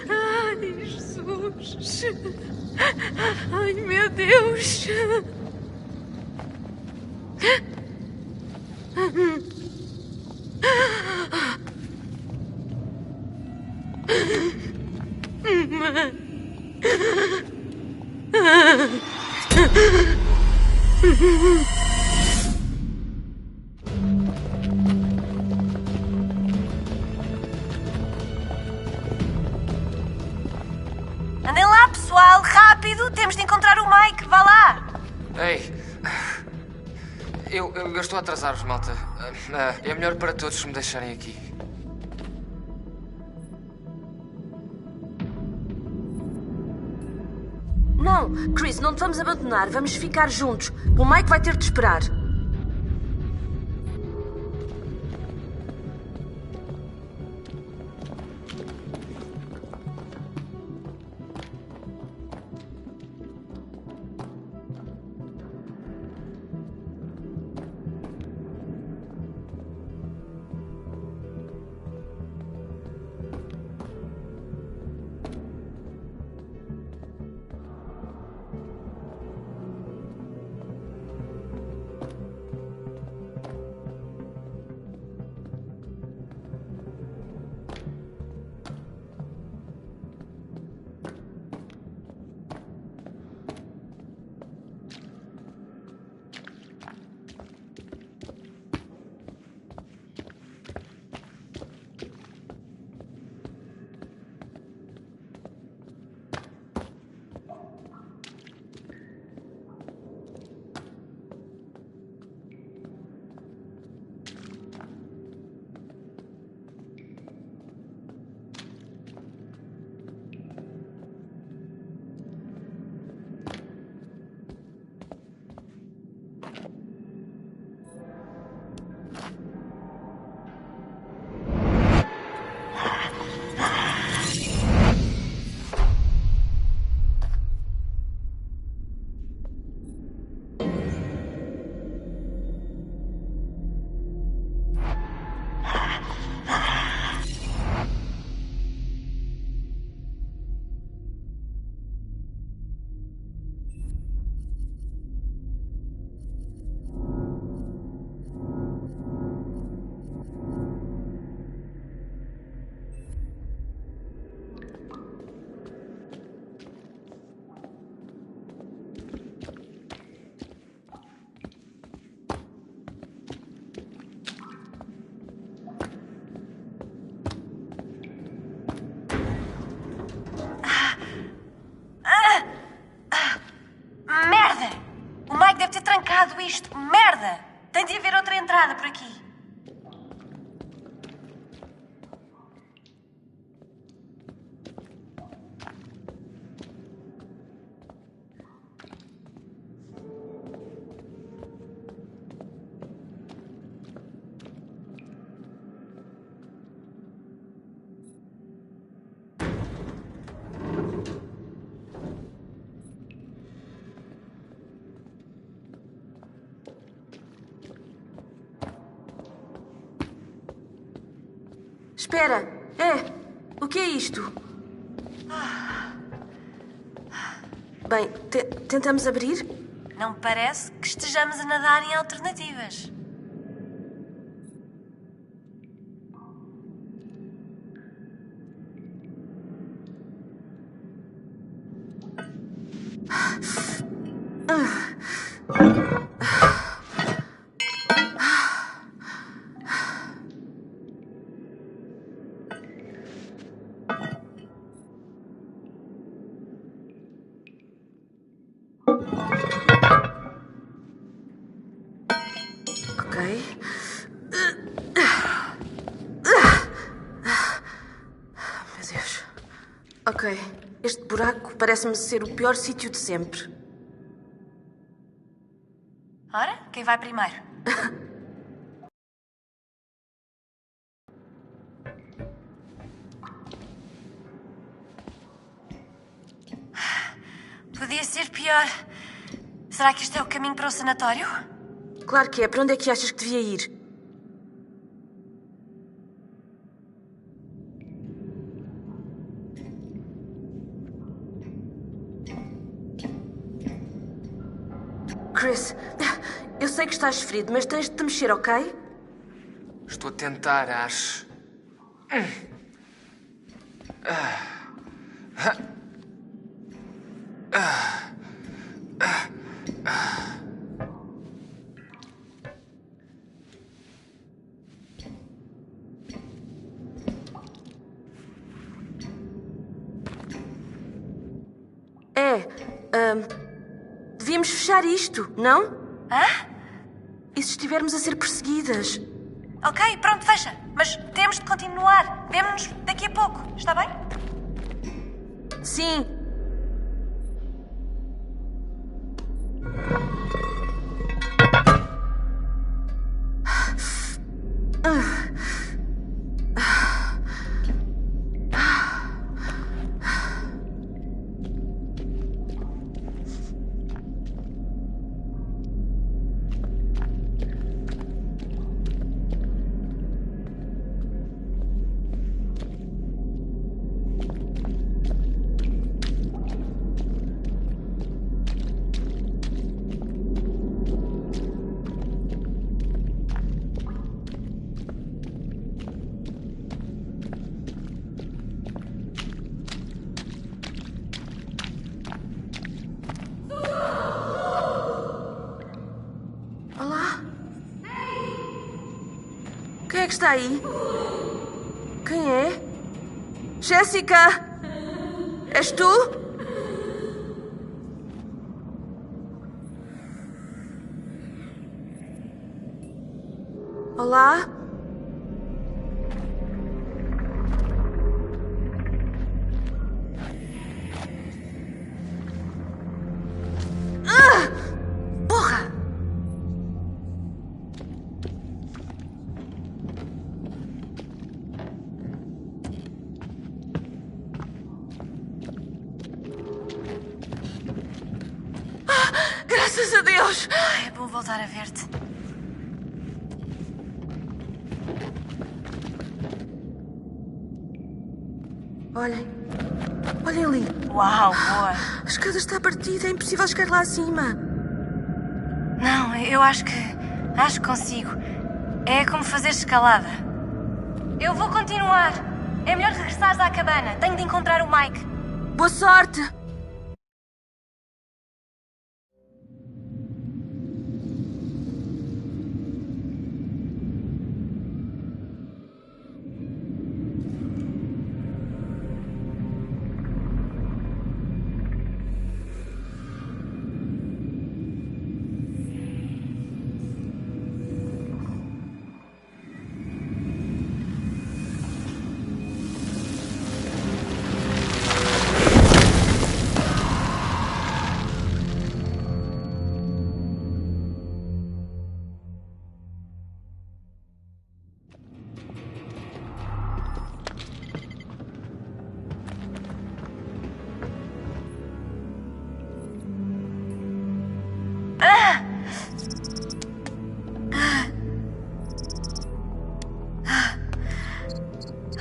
Ai, Jesus. Ai, meu Deus. Andem lá, pessoal, rápido! Temos de encontrar o Mike, vá lá! Ei, eu estou a atrasar-vos, malta. É melhor para todos me deixarem aqui. Não, Chris, não te vamos abandonar, vamos ficar juntos. O Mike vai ter de esperar. Merda! O Mike deve ter trancado isto. Merda! Tem de haver outra entrada por aqui. Espera! O que é isto? Bem, tentamos abrir? Não me parece que estejamos a nadar em alternativas. Ok. Meu Deus. Ok. Este buraco parece-me ser o pior sítio de sempre. Ora, quem vai primeiro? Podia ser pior. Será que este é o caminho para o sanatório? Claro que é. Para onde é que achas que devia ir? Chris, eu sei que estás ferido, mas tens de te mexer, ok? Estou a tentar, Ash. Devíamos fechar isto, não? Hã? E se estivermos a ser perseguidas? Ok, pronto, fecha. Mas temos de continuar. Vemo-nos daqui a pouco, está bem? Sim. Olá? Quem é que está aí? Quem é? Jéssica! És tu? Olá? Porra! Graças a Deus! É bom voltar a ver-te. Olhem. Olhem ali. Uau, boa. A escada está partida. É impossível chegar lá acima. Não, eu acho que consigo. É como fazer escalada. Eu vou continuar. É melhor regressares à cabana. Tenho de encontrar o Mike. Boa sorte!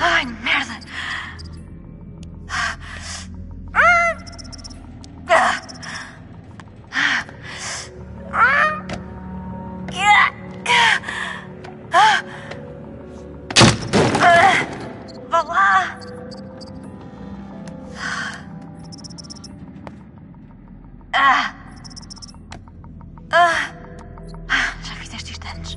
Ai, merda! Vá lá! Já fizeste isto antes.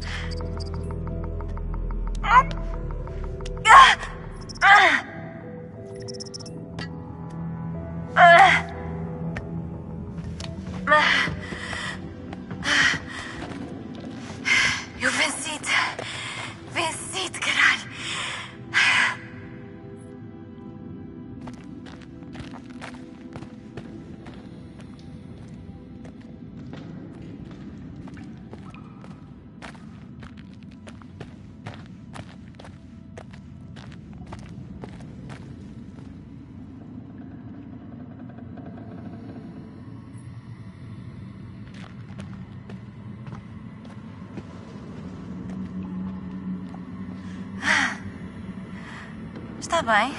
Está bem.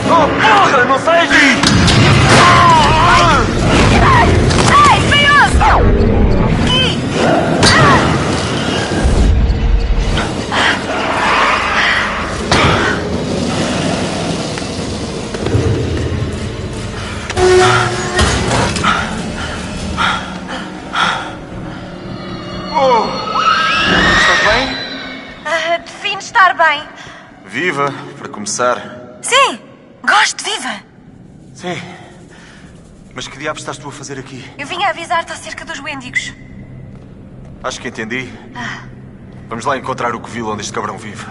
Porra, não sai aqui! Ei, feioso! Estás bem? Define estar bem. Viva, para começar. Sim, gosto, viva. Sim. Mas que diabos estás tu a fazer aqui? Eu vim avisar-te acerca dos Wendigos. Acho que entendi. Vamos lá encontrar o covil onde este cabrão vive.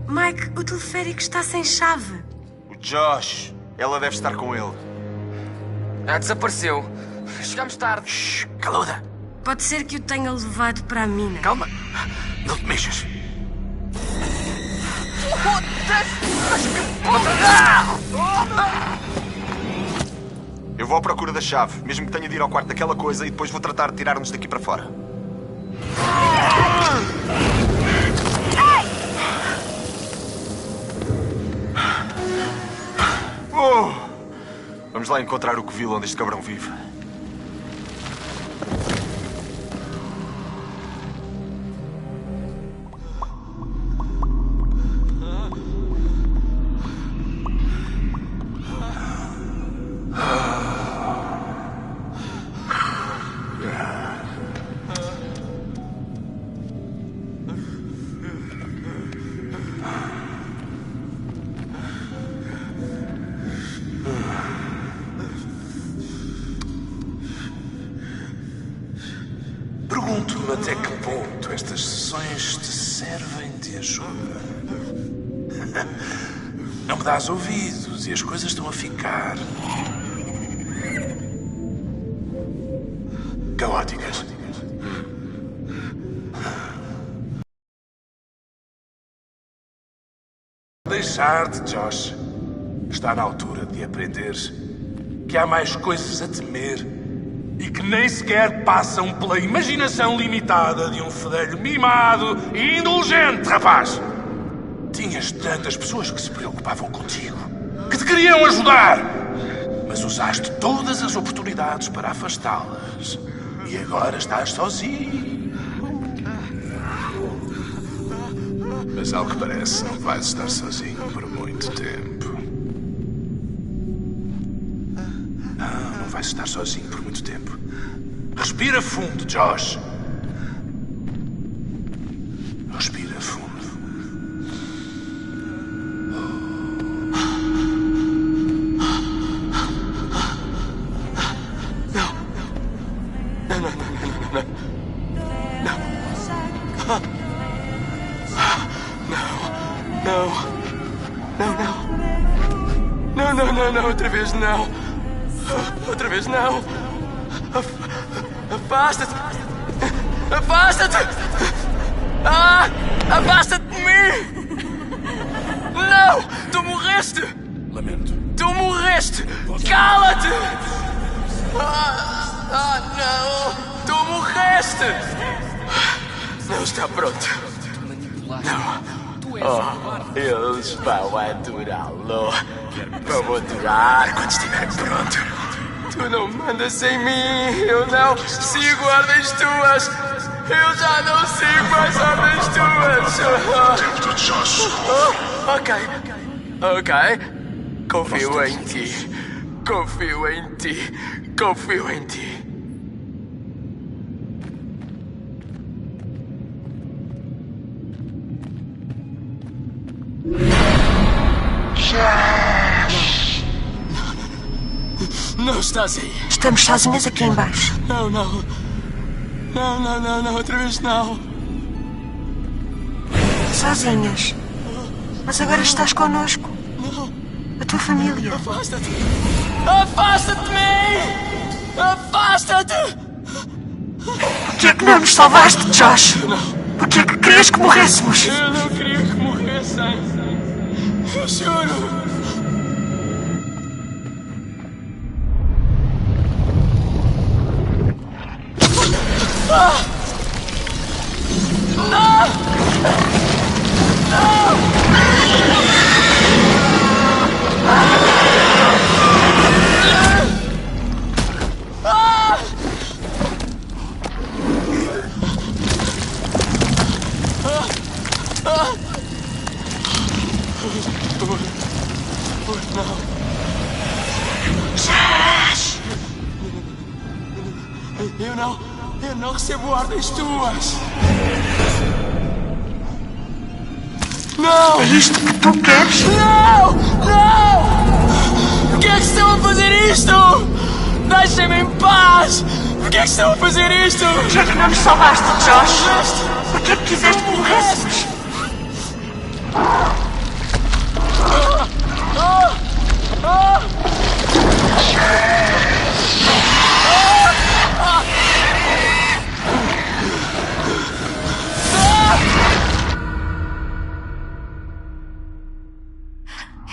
Mike, o teleférico está sem chave. O Josh. Ela deve estar com ele. Desapareceu. Chegámos tarde. Shhh, caluda. Pode ser que o tenha levado para a mina. Calma. Não te mexas. Eu vou à procura da chave, mesmo que tenha de ir ao quarto daquela coisa, e depois vou tratar de tirar-nos daqui para fora. Oh! Vamos lá encontrar o covil onde este cabrão vive. Pergunto-me até que ponto estas sessões te servem de ajuda. Não me dás ouvidos e as coisas estão a ficar caóticas. Deixar-te, Josh. Está na altura de aprenderes que há mais coisas a temer e que nem sequer passam pela imaginação limitada de um fedelho mimado e indulgente, rapaz. Tinhas tantas pessoas que se preocupavam contigo, que te queriam ajudar, mas usaste todas as oportunidades para afastá-las. E agora estás sozinho. Mas ao que parece, não vais estar sozinho por muito tempo. Não vais estar sozinho por muito tempo. Respira fundo, Josh. Respira fundo. Não, outra vez não. Outra vez não. Afasta-te! Afasta-te! Ah! Afasta-te de mim! Não! Tu morreste! Lamento. Tu morreste! Cala-te! Não! Tu morreste! Não está pronto. Não. Oh, eles vão adorá-lo. Vão adorar quando estiver pronto. Tu não mandas em mim. Eu não sigo ordens tuas. Eu já não sigo as ordens tuas. Ok. Confio em ti. Confio em ti. Confio em ti. Não estás aí. Estamos sozinhas aqui embaixo. Não, outra vez não. Sozinhas. Mas agora estás connosco. Não. A tua família. Afasta-te. Afasta-te de mim. Afasta-te. Porquê é que não nos salvaste, Josh? Porquê é que querias que morrêssemos? Eu não queria que morressem. Eu juro. Eu não recebo ordens tuas. Não! É isto que tu queres? Não! Porquê é que estão a fazer isto? Deixem-me em paz! Porquê é que estão a fazer isto? Porquê é que não nos salvaste, Josh? Porquê é que quiseste que morrêssemos?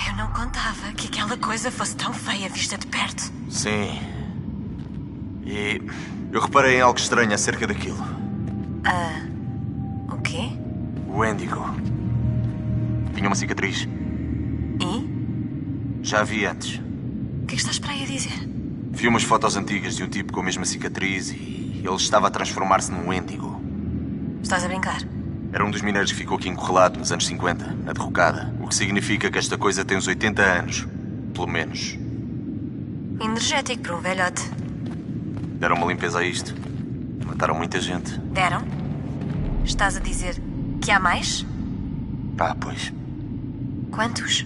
Eu não contava que aquela coisa fosse tão feia vista de perto. Sim. E eu reparei em algo estranho acerca daquilo. O quê? O Wendigo. Tinha uma cicatriz. E? Já a vi antes. O que é que estás para aí a dizer? Vi umas fotos antigas de um tipo com a mesma cicatriz e ele estava a transformar-se num Wendigo. Estás a brincar? Era um dos mineiros que ficou aqui encorrelado nos anos 50, na derrocada. O que significa que esta coisa tem uns 80 anos. Pelo menos. Energético para um velhote. Deram uma limpeza a isto. Mataram muita gente. Deram? Estás a dizer que há mais? Ah, pois. Quantos?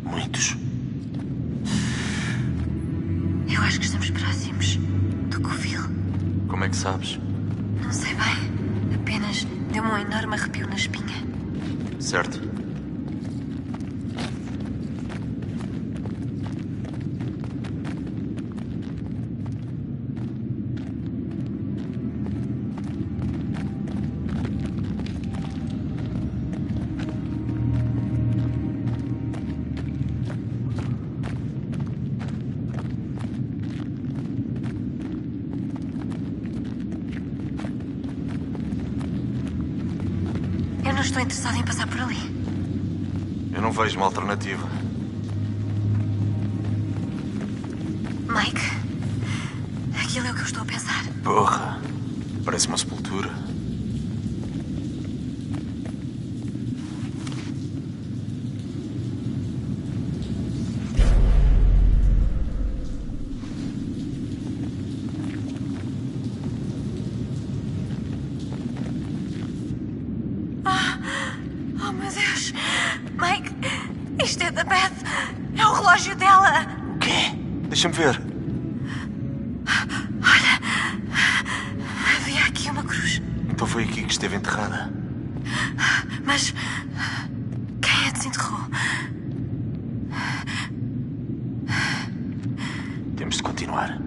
Muitos. Eu acho que estamos próximos do covil. Como é que sabes? Não sei bem. Apenas deu-me um enorme arrepio na espinha. Certo. Eu não estou interessada em passar por ali. Eu não vejo uma alternativa. Mike, aquilo é o que eu estou a pensar. Porra. Parece uma sepultura. Oh, meu Deus! Mike, isto é da Beth! É o relógio dela! O quê? Deixa-me ver. Olha, havia aqui uma cruz. Então foi aqui que esteve enterrada. Mas quem a desenterrou? Temos de continuar.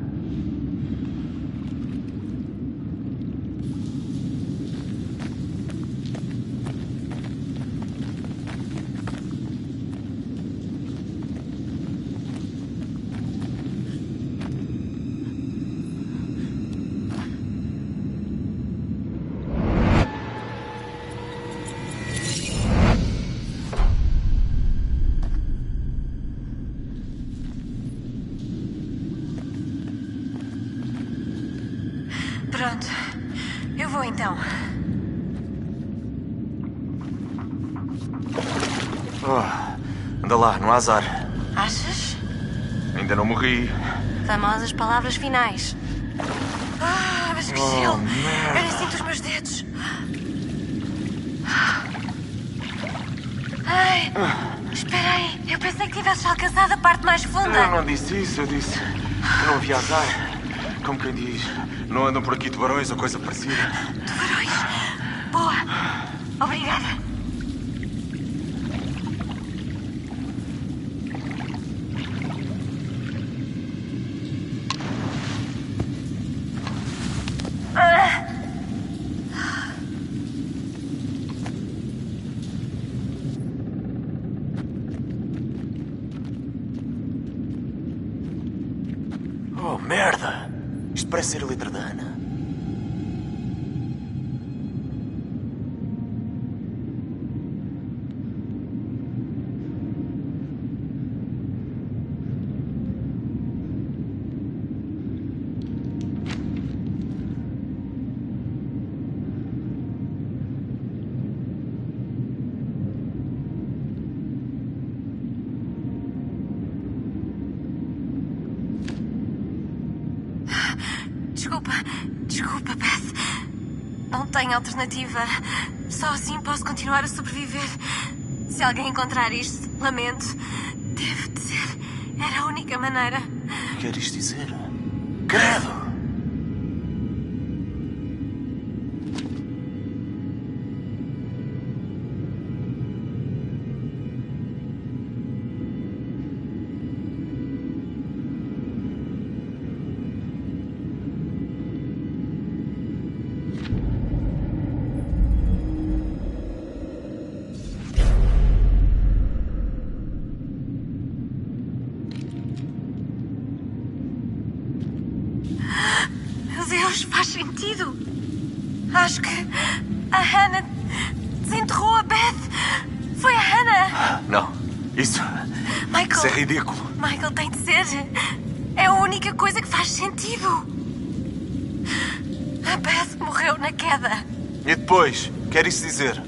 Eu vou então. Anda lá, não há azar. Achas? Ainda não morri. Famosas palavras finais. Mas que gelo! merda. Eu nem sinto os meus dedos. Ai, espera aí. Eu pensei que tivesses alcançado a parte mais funda. Eu não disse isso, eu disse que não havia azar. Como quem diz, não andam por aqui tubarões ou coisa parecida. Tubarões. Boa. Obrigada. Oh, merda! Isto parece ser a letra da Ana. Desculpa, Beth. Não tenho alternativa. Só assim posso continuar a sobreviver. Se alguém encontrar isto, lamento. Deve de ser. Era a única maneira. Queres dizer? Credo! Meu Deus, faz sentido. Acho que a Hannah desenterrou a Beth. Foi a Hannah. Não, isso Michael. é ridículo. Michael, tem de ser. É a única coisa que faz sentido. A Beth morreu na queda. E depois, quer isso dizer?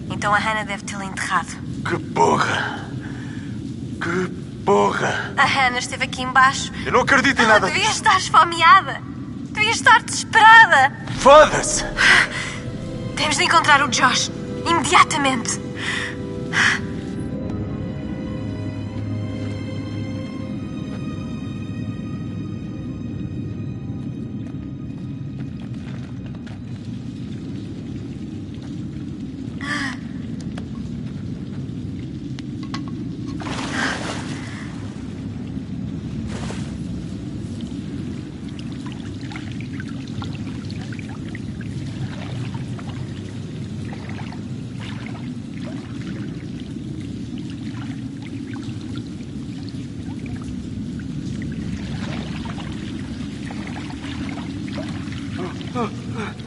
Então a Hannah deve tê-la enterrado. Que porra! Que porra! A Hannah esteve aqui embaixo. Eu não acredito em Ela nada devia disto. estar esfomeada. Devia estar desesperada. Foda-se! Temos de encontrar o Josh. Imediatamente.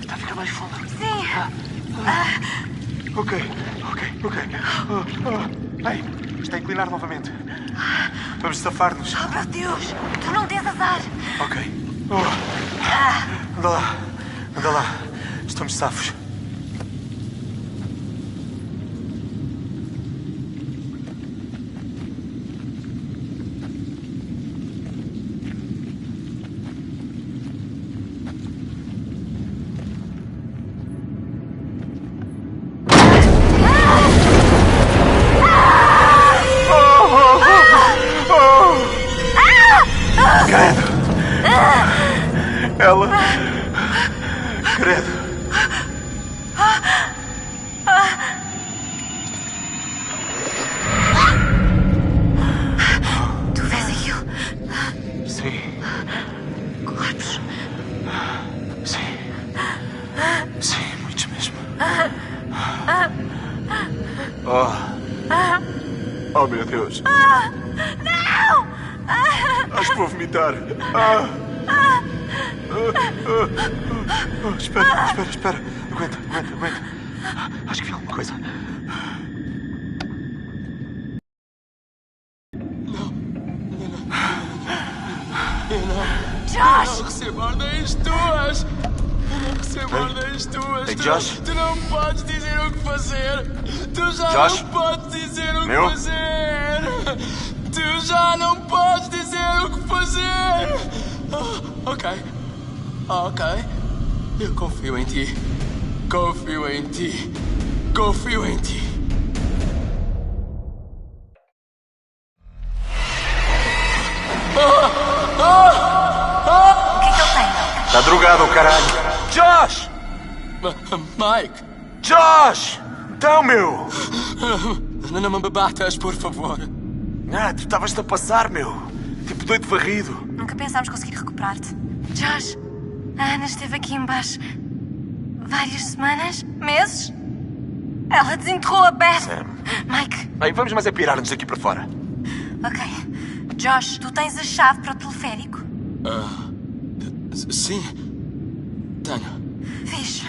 Está a ficar mais fundo. Sim. Ok. Ei, está a inclinar novamente. Vamos safar-nos. Oh, meu Deus. Tu não tens azar. Ok. Anda lá. Estamos safos. Ela... Credo. Tu vês aquilo? Sim. Corpos. Sim, muitos mesmo. Oh, meu Deus. Não! Acho que vou vomitar. Espera. Aguenta. Acho que vi alguma coisa. Josh! Não recebo ordens tuas! coisas tuas. Ei, Josh? Tu não podes dizer o que fazer. Tu já Josh? não podes dizer o que Meu? fazer. Tu já não podes dizer o que fazer. Ok. Ok. Eu confio em ti. Confio em ti. Confio em ti. O que é que ele tem? Está drogado, caralho. Josh! Mike. Josh! Então, meu! Não me batas, por favor. Ah, tu estavas-te a passar, meu. Tipo doido varrido. Nunca pensámos conseguir recuperar-te. Josh, a Ana esteve aqui embaixo várias semanas, meses. Ela desenterrou a Beth. Sam. Mike, Bem, vamos mais é pirar-nos daqui para fora. ok. Josh, tu tens a chave para o teleférico? Sim. Tenho. Fixe.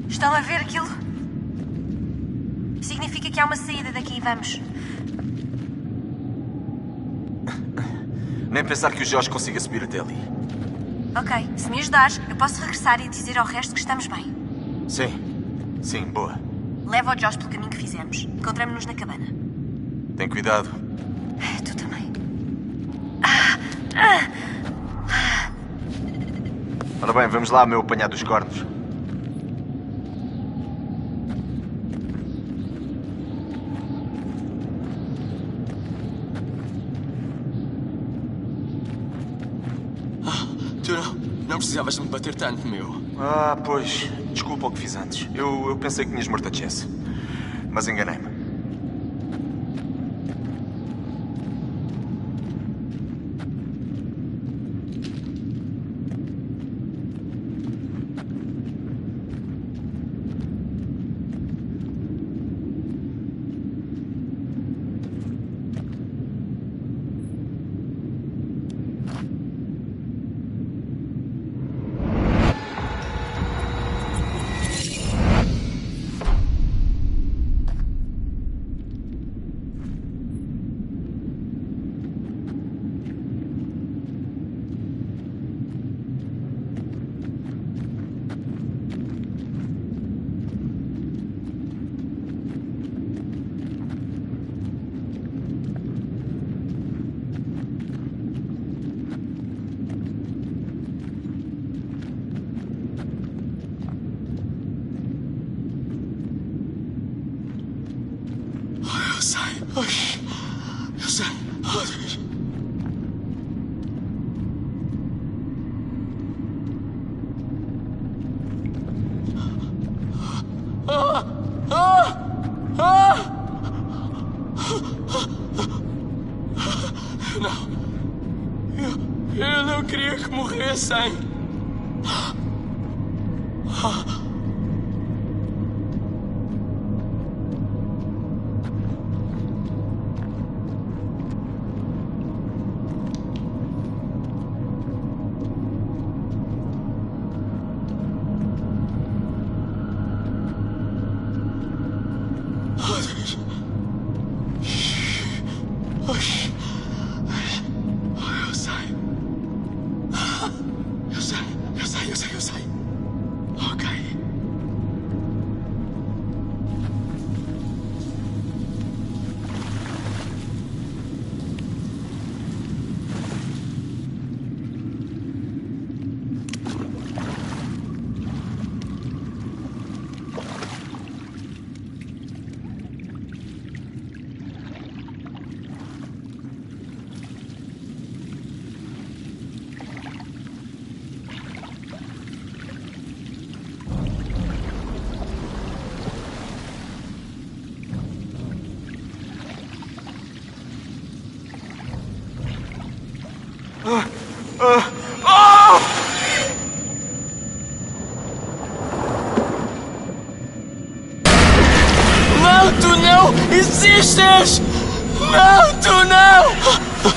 Estão a ver aquilo? Significa que há uma saída daqui, vamos. Nem pensar que o Josh consiga subir até ali. Ok, se me ajudares, eu posso regressar e dizer ao resto que estamos bem. Sim. Sim, boa. Leva o Josh pelo caminho que fizemos. Encontramos-nos na cabana. Tem cuidado. Tu também. Ora bem, vamos lá, meu apanhado dos cornos. Tu não precisavas de me bater tanto, meu. Ah, pois. Desculpa o que fiz antes. Eu pensei que tinhas morto a Jess. Mas enganei-me. Eu sei. Eu sei. Não. Eu não queria que morressem. Eu sei. Ok. Não, tu não existes! Não, tu não!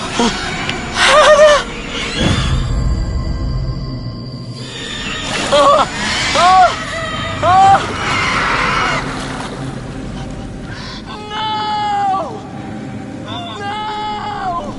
Não! Não!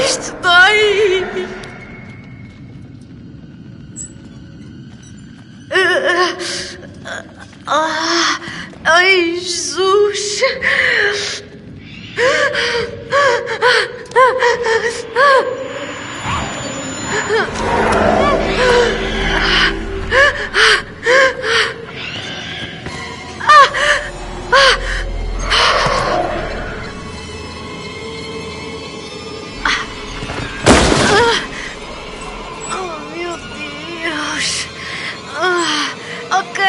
Isto dói! Ai, Jesus! Oh, meu Deus! Ok.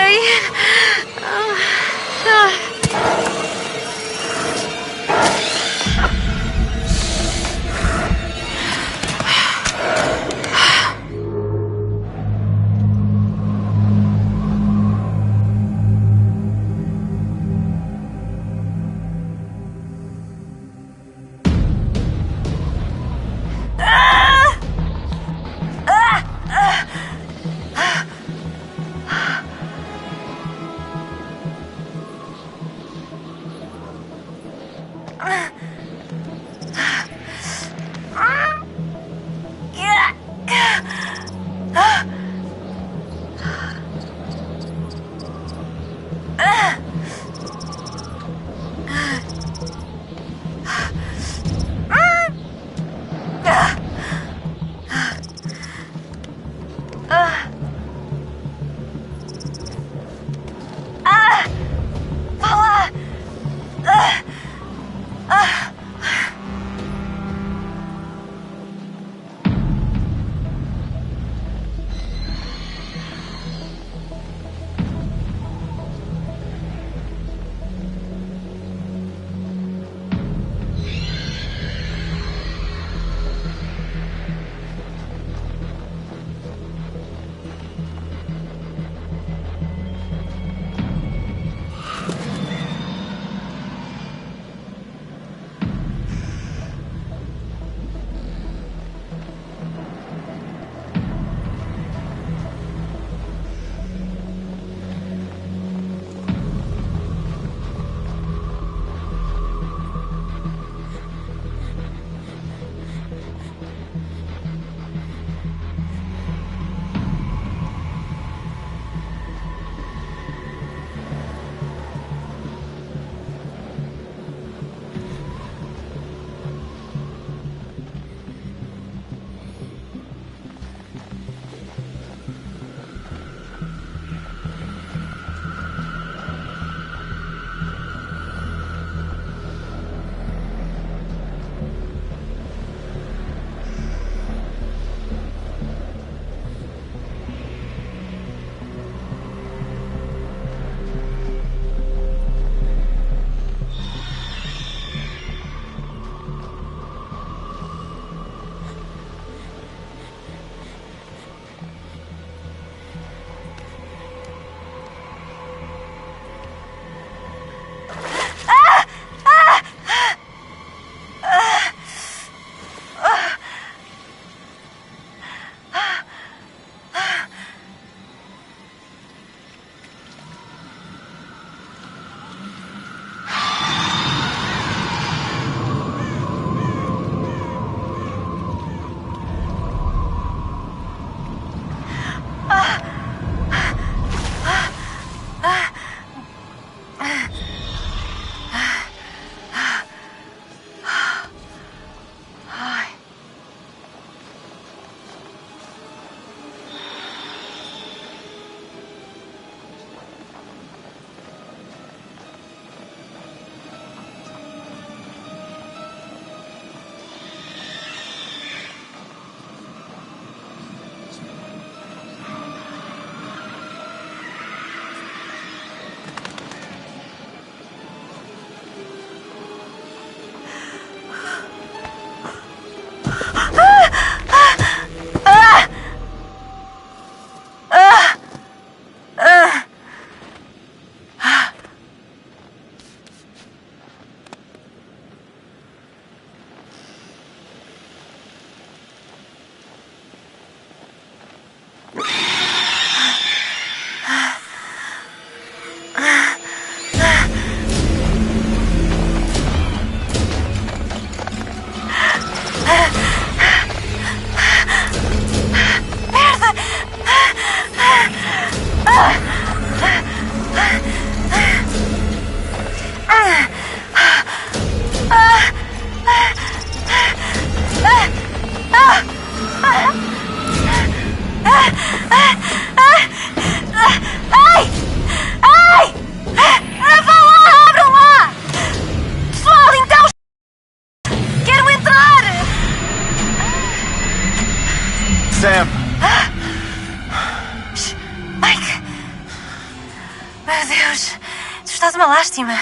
Meu Deus, tu estás uma lástima.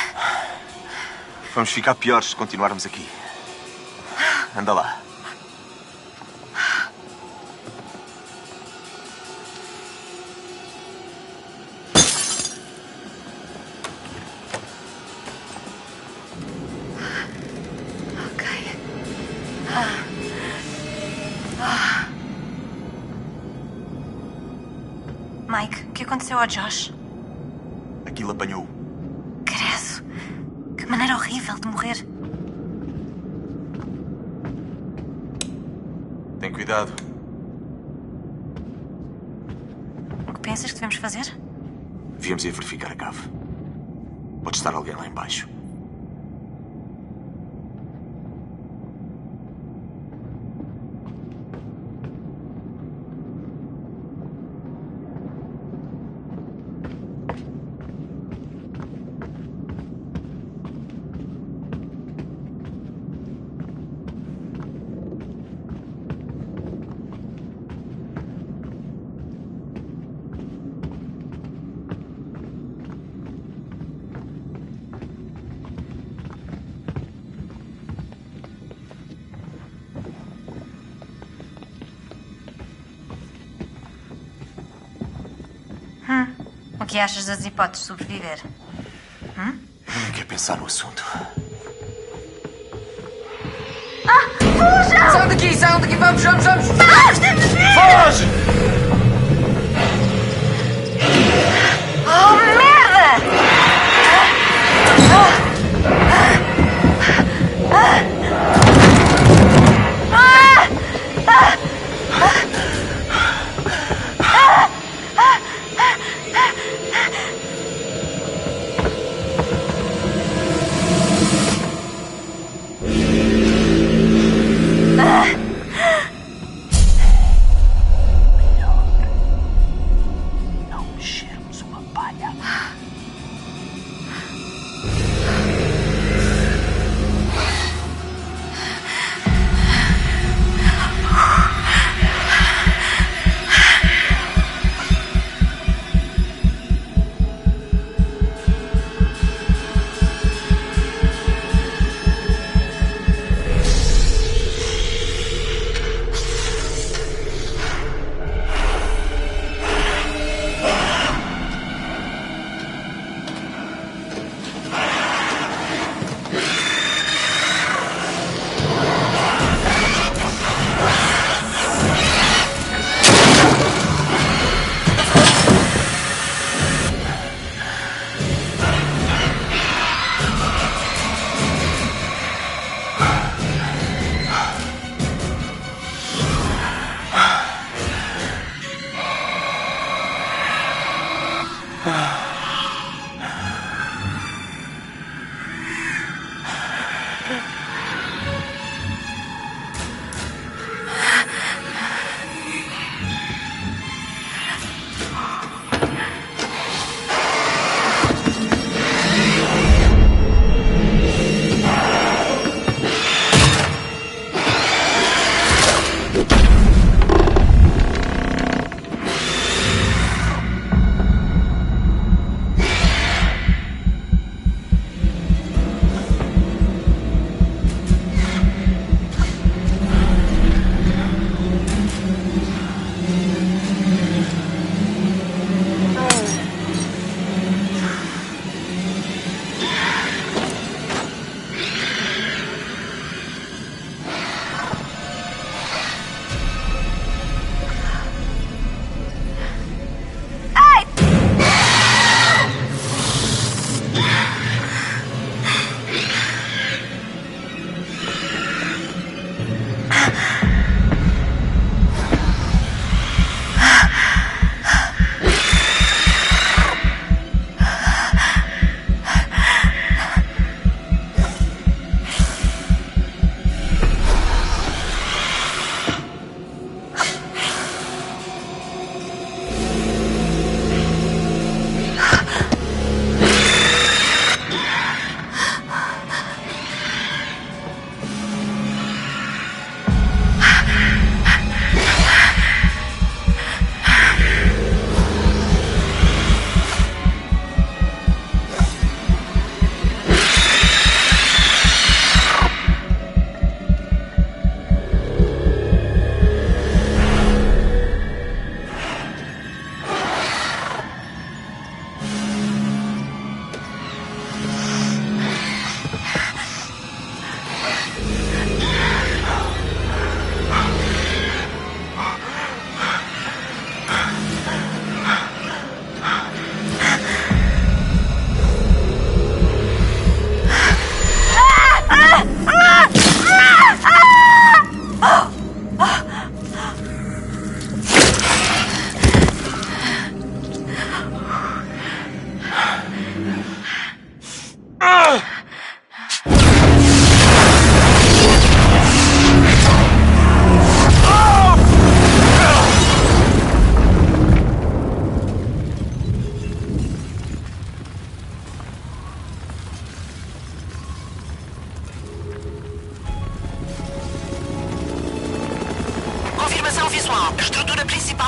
Vamos ficar piores se continuarmos aqui. Anda lá. Ok. Mike, o que aconteceu ao Josh? Aquilo apanhou. Credo. Que maneira horrível de morrer. Tem cuidado. O que pensas que devemos fazer? Devíamos ir verificar a cave. Pode estar alguém lá embaixo. O que achas das hipóteses de sobreviver? Eu nem quero pensar no assunto. Saiam daqui, vamos! Foge! Oh, merda!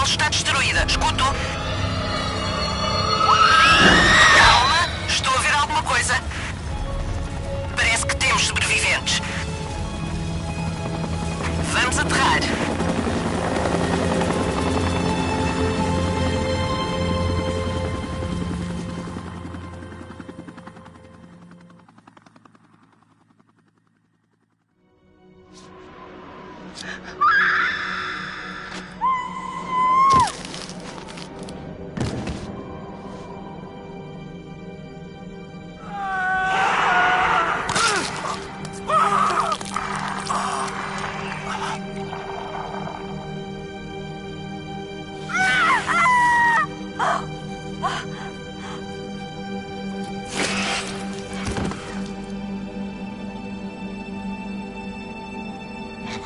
está destruída. Escuto. Calma, estou a ver alguma coisa. Parece que temos sobreviventes. Vamos aterrar.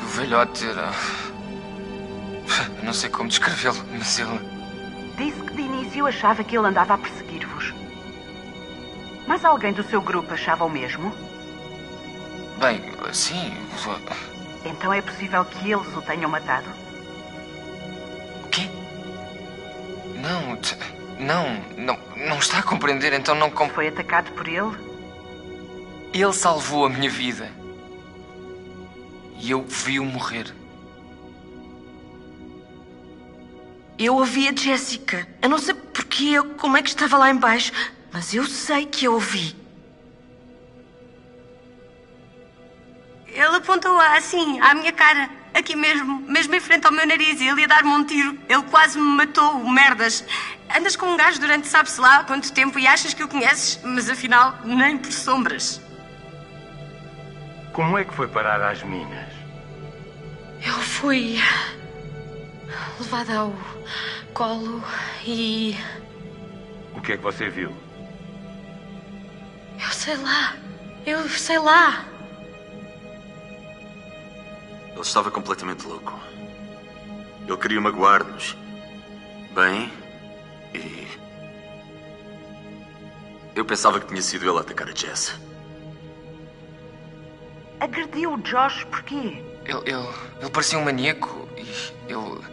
O velhote era... Eu não sei como descrevê-lo, mas ele... Disse que de início achava que ele andava a perseguir-vos. Mas alguém do seu grupo achava o mesmo? Bem, sim... Então é possível que eles o tenham matado? O quê? Não está a compreender, então não... Foi atacado por ele? Ele salvou a minha vida. E eu vi-o morrer. Eu ouvi a Jessica. Eu não sei porque como é que estava lá embaixo, mas eu sei que eu ouvi. Ele apontou assim, à minha cara, aqui mesmo em frente ao meu nariz, e ele ia dar-me um tiro. Ele quase me matou, merdas. Andas com um gajo durante sabe-se lá quanto tempo e achas que o conheces, mas afinal, nem por sombras. Como é que foi parar às minas? Eu fui levada ao colo e... O que é que você viu? Eu sei lá. Ele estava completamente louco. Ele queria magoar-nos. Bem, e... Eu pensava que tinha sido ele a atacar a Jess. Agrediu o Josh porquê? Ele parecia um maníaco e eu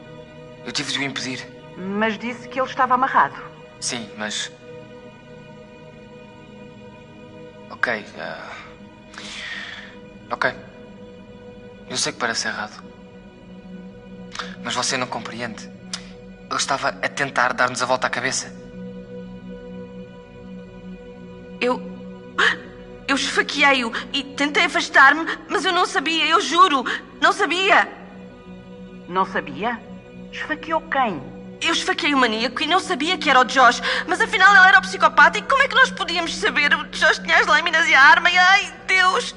tive de o impedir. Mas disse que ele estava amarrado. Sim, mas... Ok, Ok. Eu sei que parece errado. Mas você não compreende. Ele estava a tentar dar-nos a volta à cabeça. Eu esfaqueei-o e tentei afastar-me, mas eu não sabia, eu juro, não sabia. Não sabia? Esfaqueou quem? Eu esfaqueei o maníaco e não sabia que era o Josh, mas afinal ele era o psicopata e como é que nós podíamos saber? O Josh tinha as lâminas e a arma e ai, Deus!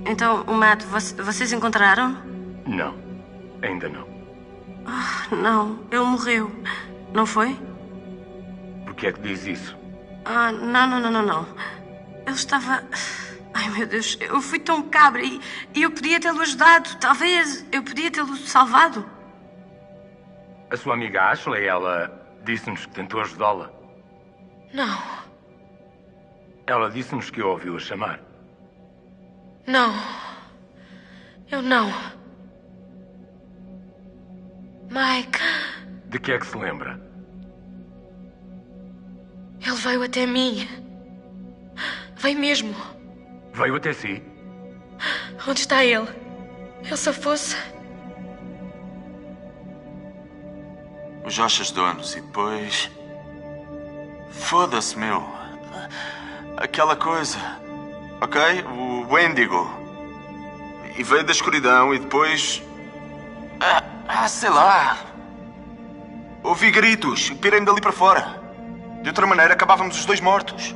Então, o Matt, vocês encontraram? Não, ainda não. Não, ele morreu, não foi? Por que é que diz isso? Não. Ele estava... Ai, meu Deus, eu fui tão cabra e eu podia tê-lo ajudado. Talvez eu podia tê-lo salvado. A sua amiga Ashley, ela disse-nos que tentou ajudá-la. Não. Ela disse-nos que a ouviu a chamar. Não. Eu não. Mike... De que é que se lembra? Ele veio até mim. Veio mesmo. Veio até si? Onde está ele? Ele só fosse... O Josh ajudou-nos e depois... Foda-se, meu. Aquela coisa. Ok? O Wendigo. E veio da escuridão e depois... sei lá. Ouvi gritos. Pirei-me dali para fora. De outra maneira, acabávamos os dois mortos.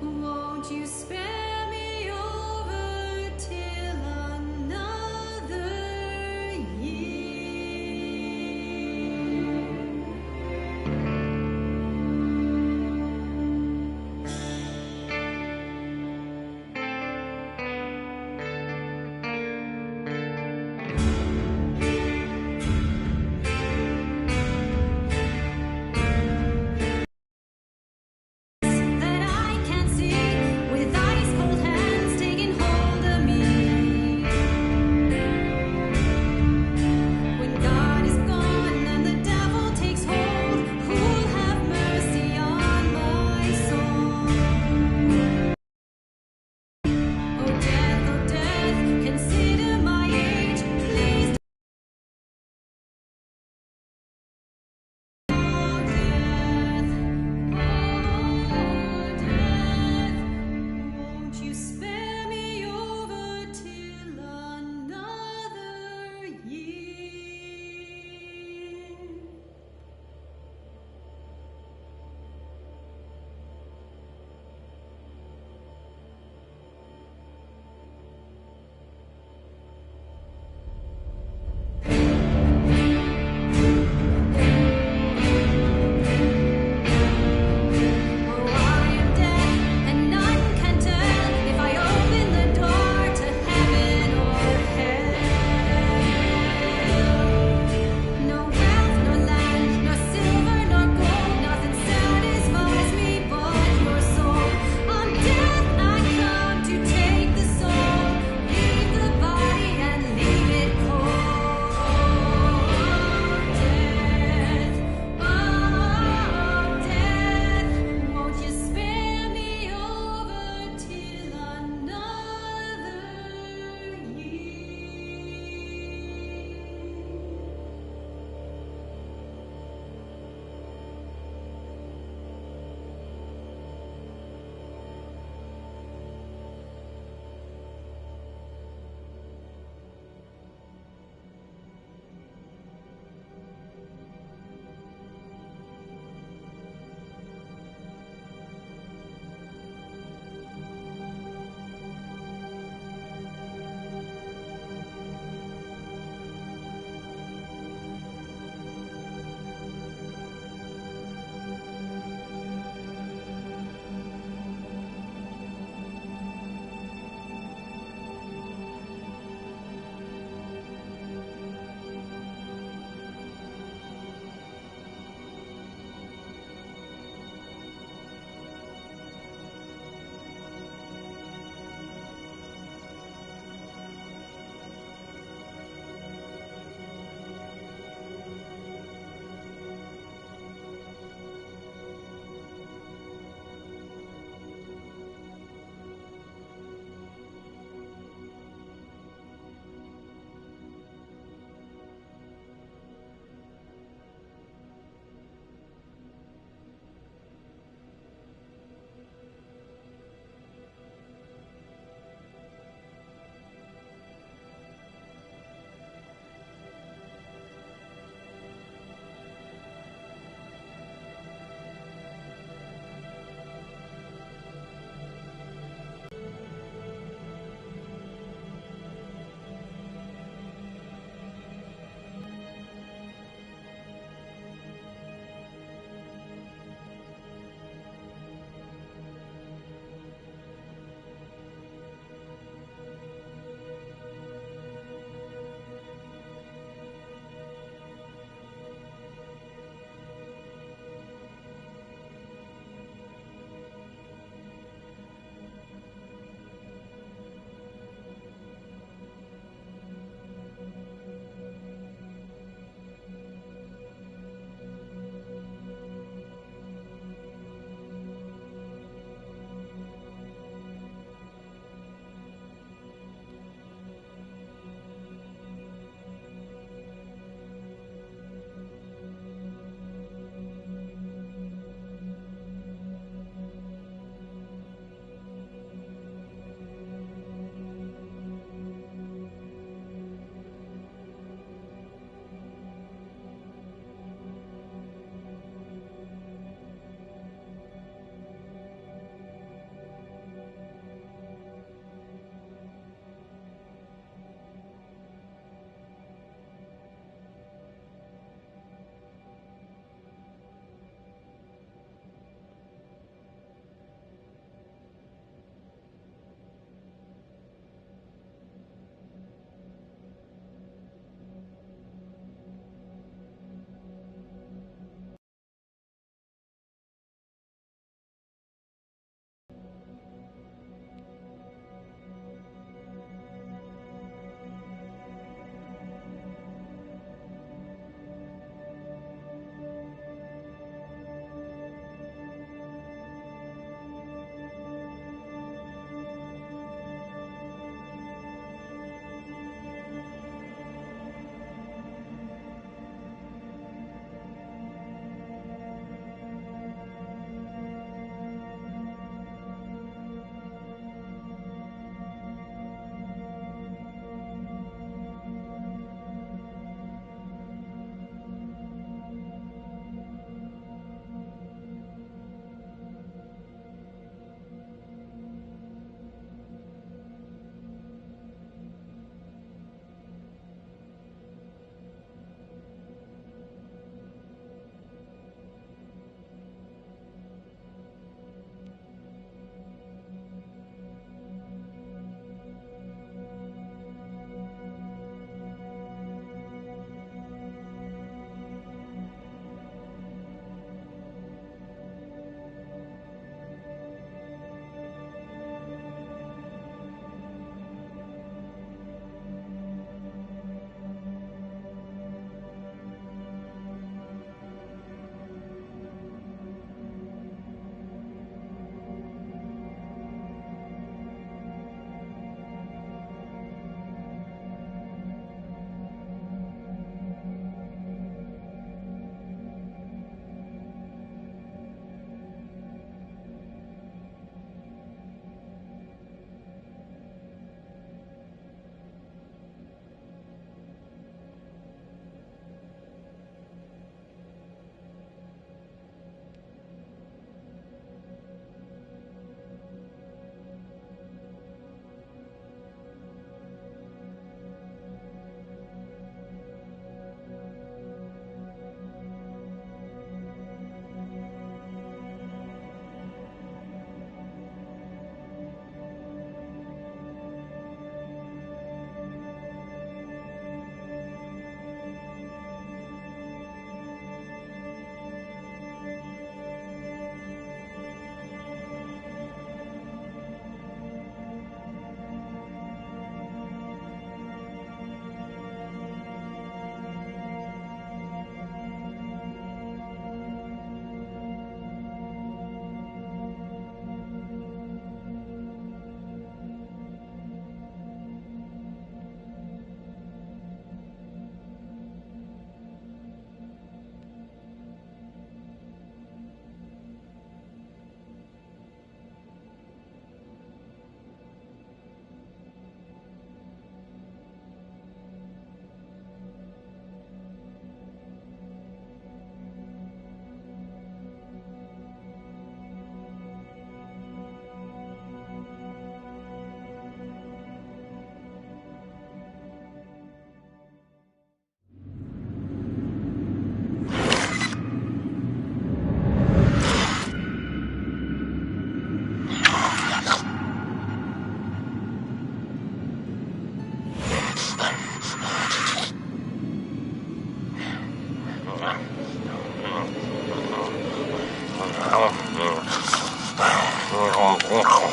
Won't you spare me over till another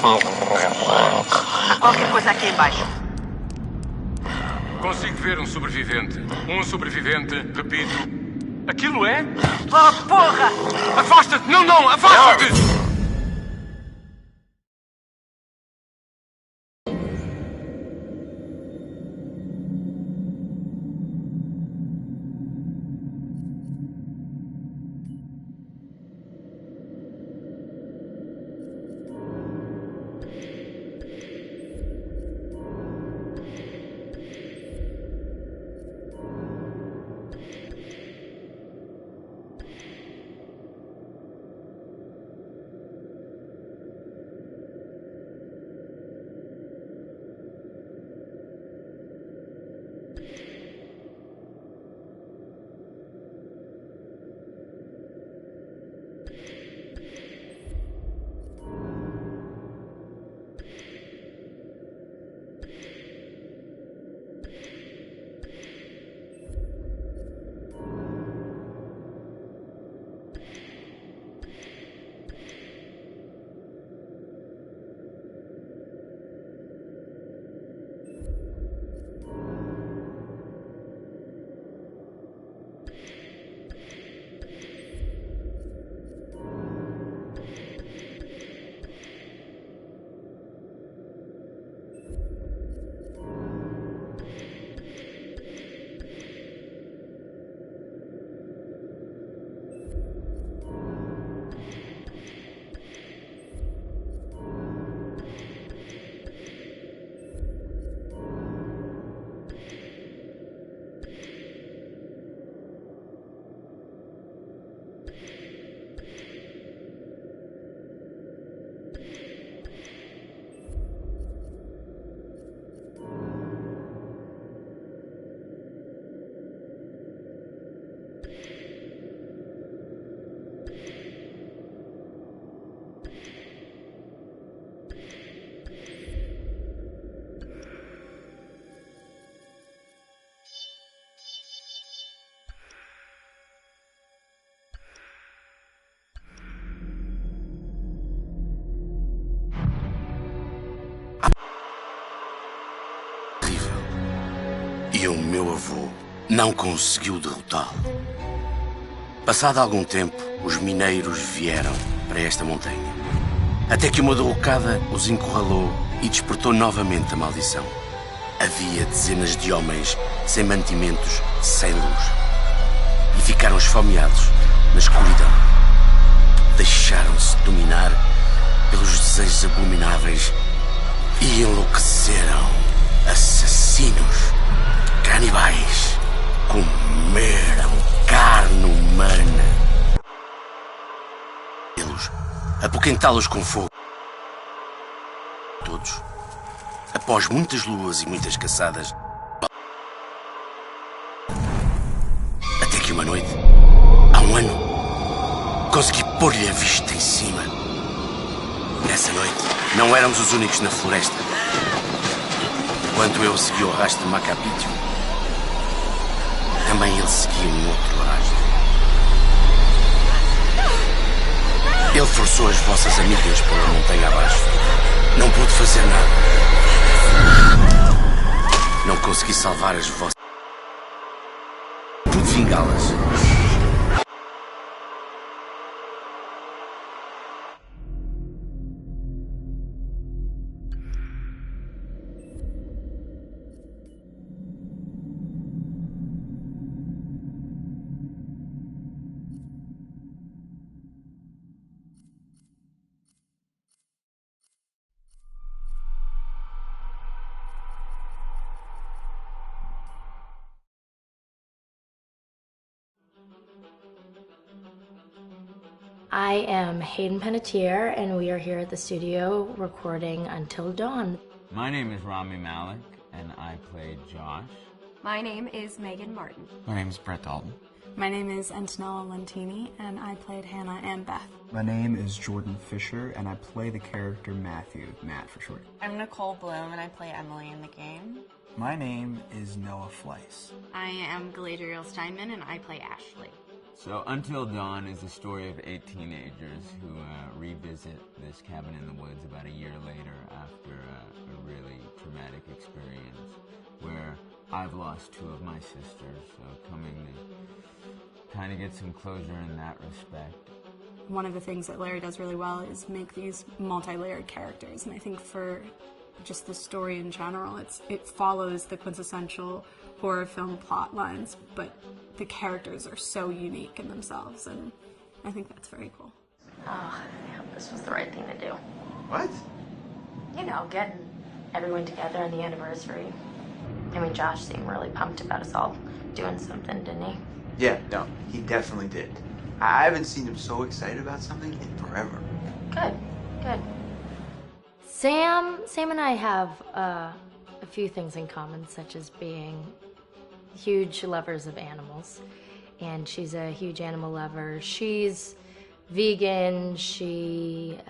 Há qualquer coisa aqui embaixo. Consigo ver um sobrevivente. Um sobrevivente, repito. Aquilo é? Oh, porra! Afasta-te! Não, não! Afasta-te! E o meu avô não conseguiu derrotá-lo. Passado algum tempo, os mineiros vieram para esta montanha. Até que uma derrocada os encurralou e despertou novamente a maldição. Havia dezenas de homens sem mantimentos, sem luz. E ficaram esfomeados na escuridão. Deixaram-se dominar pelos desejos abomináveis e enlouqueceram. Assassinos, canibais, comeram carne humana. Eles apoquentá-los com fogo. Todos, após muitas luas e muitas caçadas, até que uma noite, há um ano, consegui pôr-lhe a vista em cima. Nessa noite, não éramos os únicos na floresta. Enquanto eu segui o rastro de Macapítio, também ele seguia um outro rastro. Ele forçou as vossas amigas pela montanha abaixo. Não pude fazer nada. Não consegui salvar as vossas. Pude vingá-las. I am Hayden Panettiere, and we are here at the studio recording Until Dawn. My name is Rami Malek, and I play Josh. My name is Megan Martin. My name is Brett Dalton. My name is Antonella Lentini, and I played Hannah and Beth. My name is Jordan Fisher, and I play the character Matthew, Matt for short. I'm Nicole Bloom, and I play Emily in the game. My name is Noah Fleiss. I am Galadriel Steinman, and I play Ashley. So Until Dawn is the story of 8 teenagers who revisit this cabin in the woods about a year later after a really traumatic experience where I've lost 2 of my sisters, so coming to kind of get some closure in that respect. One of the things that Larry does really well is make these multi-layered characters, and I think for just the story in general, it follows the quintessential horror film plot lines, but the characters are so unique in themselves, and I think that's very cool. Oh, I hope this was the right thing to do. What? You know, getting everyone together on the anniversary. I mean, Josh seemed really pumped about us all doing something, didn't he? Yeah, no, he definitely did. I haven't seen him so excited about something in forever. Good, good. Sam and I have a few things in common, such as being huge lovers of animals, and she's a huge animal lover. She's vegan. She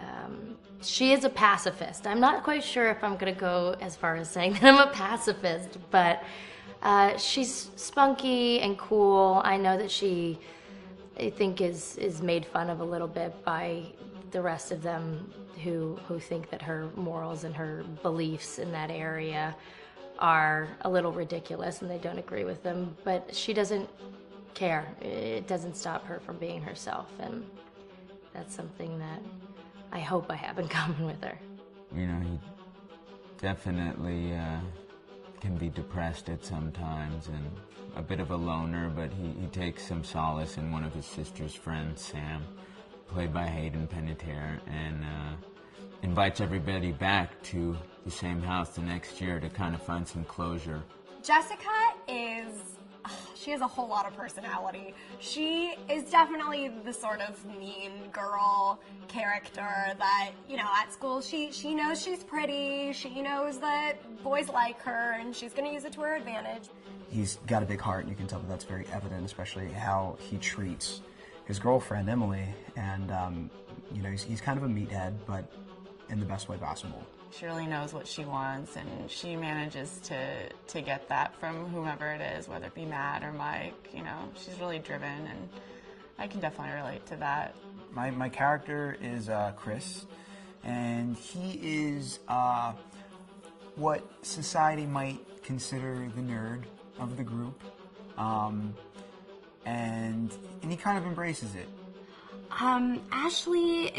is a pacifist. I'm not quite sure if I'm gonna go as far as saying that I'm a pacifist, but she's spunky and cool. I know that she, I think, is made fun of a little bit by the rest of them who think that her morals and her beliefs in that area are a little ridiculous and they don't agree with them, but she doesn't care. It doesn't stop her from being herself, and that's something that I hope I have in common with her. You know, he definitely can be depressed at some times and a bit of a loner, but he takes some solace in one of his sister's friends, Sam, played by Hayden Panettiere, and invites everybody back to the same house the next year to kind of find some closure. Jessica she has a whole lot of personality. She is definitely the sort of mean girl character that, you know, at school she knows she's pretty, she knows that boys like her, and she's going to use it to her advantage. He's got a big heart, and you can tell that that's very evident, especially how he treats his girlfriend, Emily, and, you know, he's kind of a meathead, but in the best way possible. She really knows what she wants, and she manages to get that from whomever it is, whether it be Matt or Mike. You know, she's really driven, and I can definitely relate to that. My character is Chris, and he is what society might consider the nerd of the group, and he kind of embraces it. Ashley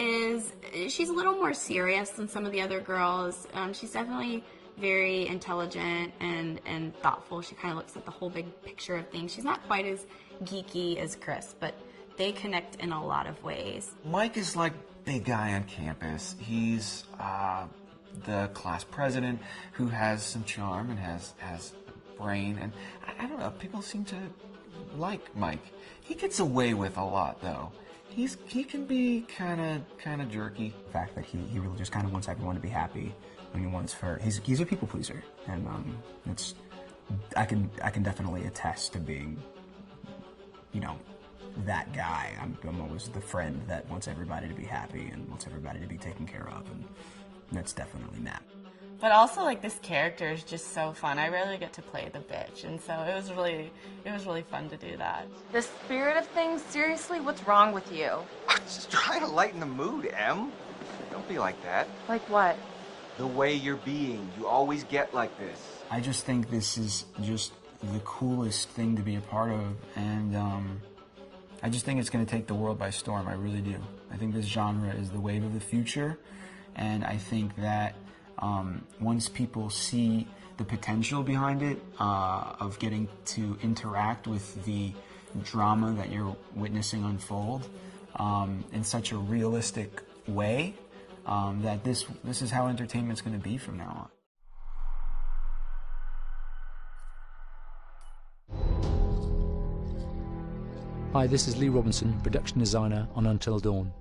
she's a little more serious than some of the other girls. She's definitely very intelligent and thoughtful. She kind of looks at the whole big picture of things. She's not quite as geeky as Chris, but they connect in a lot of ways. Mike is like big guy on campus. He's the class president who has some charm and has brain, and I don't know, people seem to like Mike. He gets away with a lot, though. He can be kind of jerky. The fact that he really just kind of wants everyone to be happy. When he wants he's a people pleaser, and I can definitely attest to being, you know, that guy. I'm always the friend that wants everybody to be happy and wants everybody to be taken care of, and that's definitely Matt. But also, like, this character is just so fun. I rarely get to play the bitch, and so it was really fun to do that. The spirit of things, seriously, what's wrong with you? Just trying to lighten the mood, Em. Don't be like that. Like what? The way you're being. You always get like this. I just think this is just the coolest thing to be a part of, and I just think it's going to take the world by storm. I really do. I think this genre is the wave of the future, and I think that once people see the potential behind it, of getting to interact with the drama that you're witnessing unfold in such a realistic way, that this is how entertainment's going to be from now on. Hi, this is Lee Robinson, production designer on Until Dawn.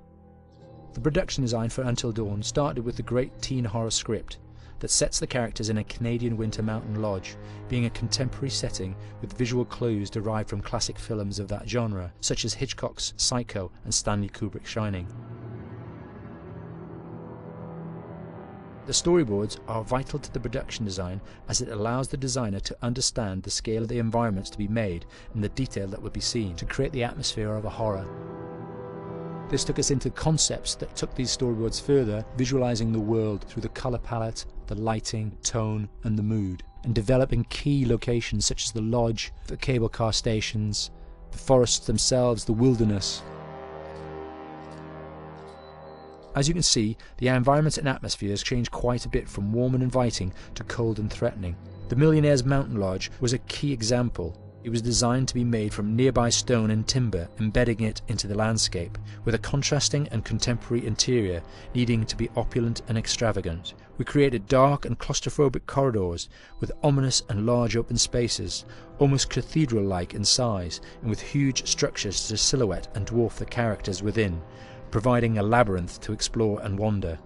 The production design for Until Dawn started with the great teen horror script that sets the characters in a Canadian winter mountain lodge, being a contemporary setting with visual clues derived from classic films of that genre, such as Hitchcock's Psycho and Stanley Kubrick's Shining. The storyboards are vital to the production design as it allows the designer to understand the scale of the environments to be made and the detail that would be seen to create the atmosphere of a horror. This took us into concepts that took these storyboards further, visualizing the world through the color palette, the lighting, tone and the mood, and developing key locations such as the lodge, the cable car stations, the forests themselves, the wilderness. As you can see, the environments and atmospheres change quite a bit from warm and inviting to cold and threatening. The Millionaire's Mountain Lodge was a key example. It was designed to be made from nearby stone and timber, embedding it into the landscape, with a contrasting and contemporary interior needing to be opulent and extravagant. We created dark and claustrophobic corridors with ominous and large open spaces, almost cathedral-like in size, and with huge structures to silhouette and dwarf the characters within, providing a labyrinth to explore and wander.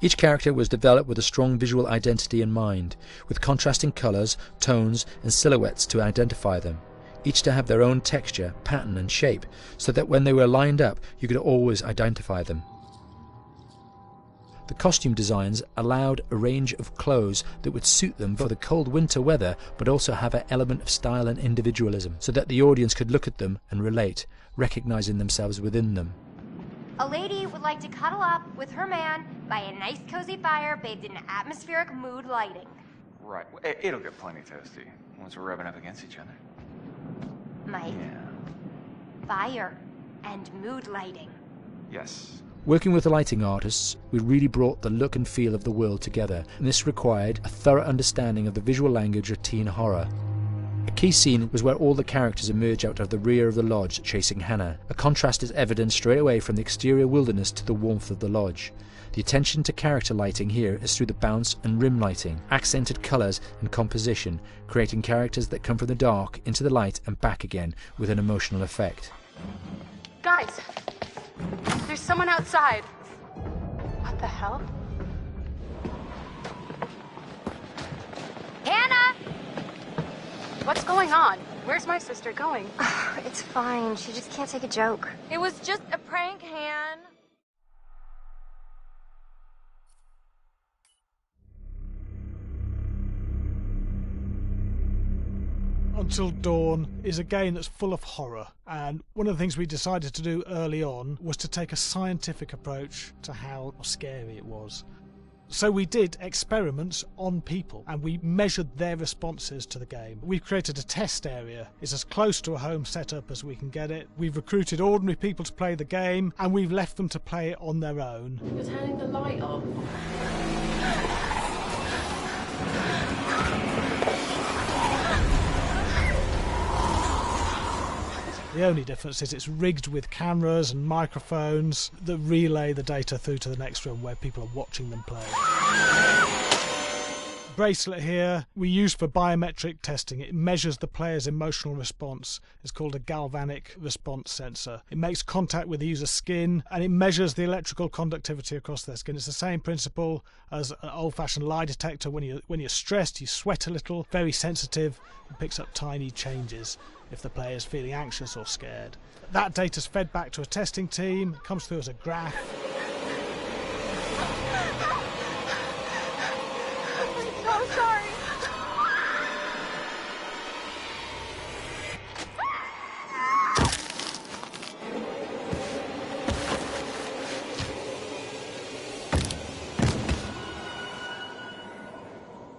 Each character was developed with a strong visual identity in mind, with contrasting colours, tones and silhouettes to identify them, each to have their own texture, pattern and shape, so that when they were lined up you could always identify them. The costume designs allowed a range of clothes that would suit them for the cold winter weather, but also have an element of style and individualism, so that the audience could look at them and relate, recognizing themselves within them. A lady would like to cuddle up with her man by a nice cozy fire bathed in atmospheric mood lighting. Right. It'll get plenty toasty once we're rubbing up against each other. Mike. Yeah. Fire and mood lighting. Yes. Working with the lighting artists, we really brought the look and feel of the world together, and this required a thorough understanding of the visual language of teen horror. A key scene was where all the characters emerge out of the rear of the lodge chasing Hannah. A contrast is evident straight away from the exterior wilderness to the warmth of the lodge. The attention to character lighting here is through the bounce and rim lighting, accented colours and composition, creating characters that come from the dark into the light and back again with an emotional effect. Guys, there's someone outside. What the hell? Hannah! What's going on? Where's my sister going? It's fine. She just can't take a joke. It was just a prank, Han. Until Dawn is a game that's full of horror, and one of the things we decided to do early on was to take a scientific approach to how scary it was. So we did experiments on people and we measured their responses to the game. We've created a test area. It's as close to a home setup as we can get it. We've recruited ordinary people to play the game and we've left them to play it on their own. You're turning the light off. The only difference is it's rigged with cameras and microphones that relay the data through to the next room where people are watching them play. Bracelet here we use for biometric testing. It measures the player's emotional response. It's called a galvanic response sensor. It makes contact with the user's skin and it measures the electrical conductivity across their skin. It's the same principle as an old-fashioned lie detector. When you're stressed, you sweat a little, very sensitive. It picks up tiny changes if the player is feeling anxious or scared. That data's fed back to a testing team, it comes through as a graph. I'm so sorry.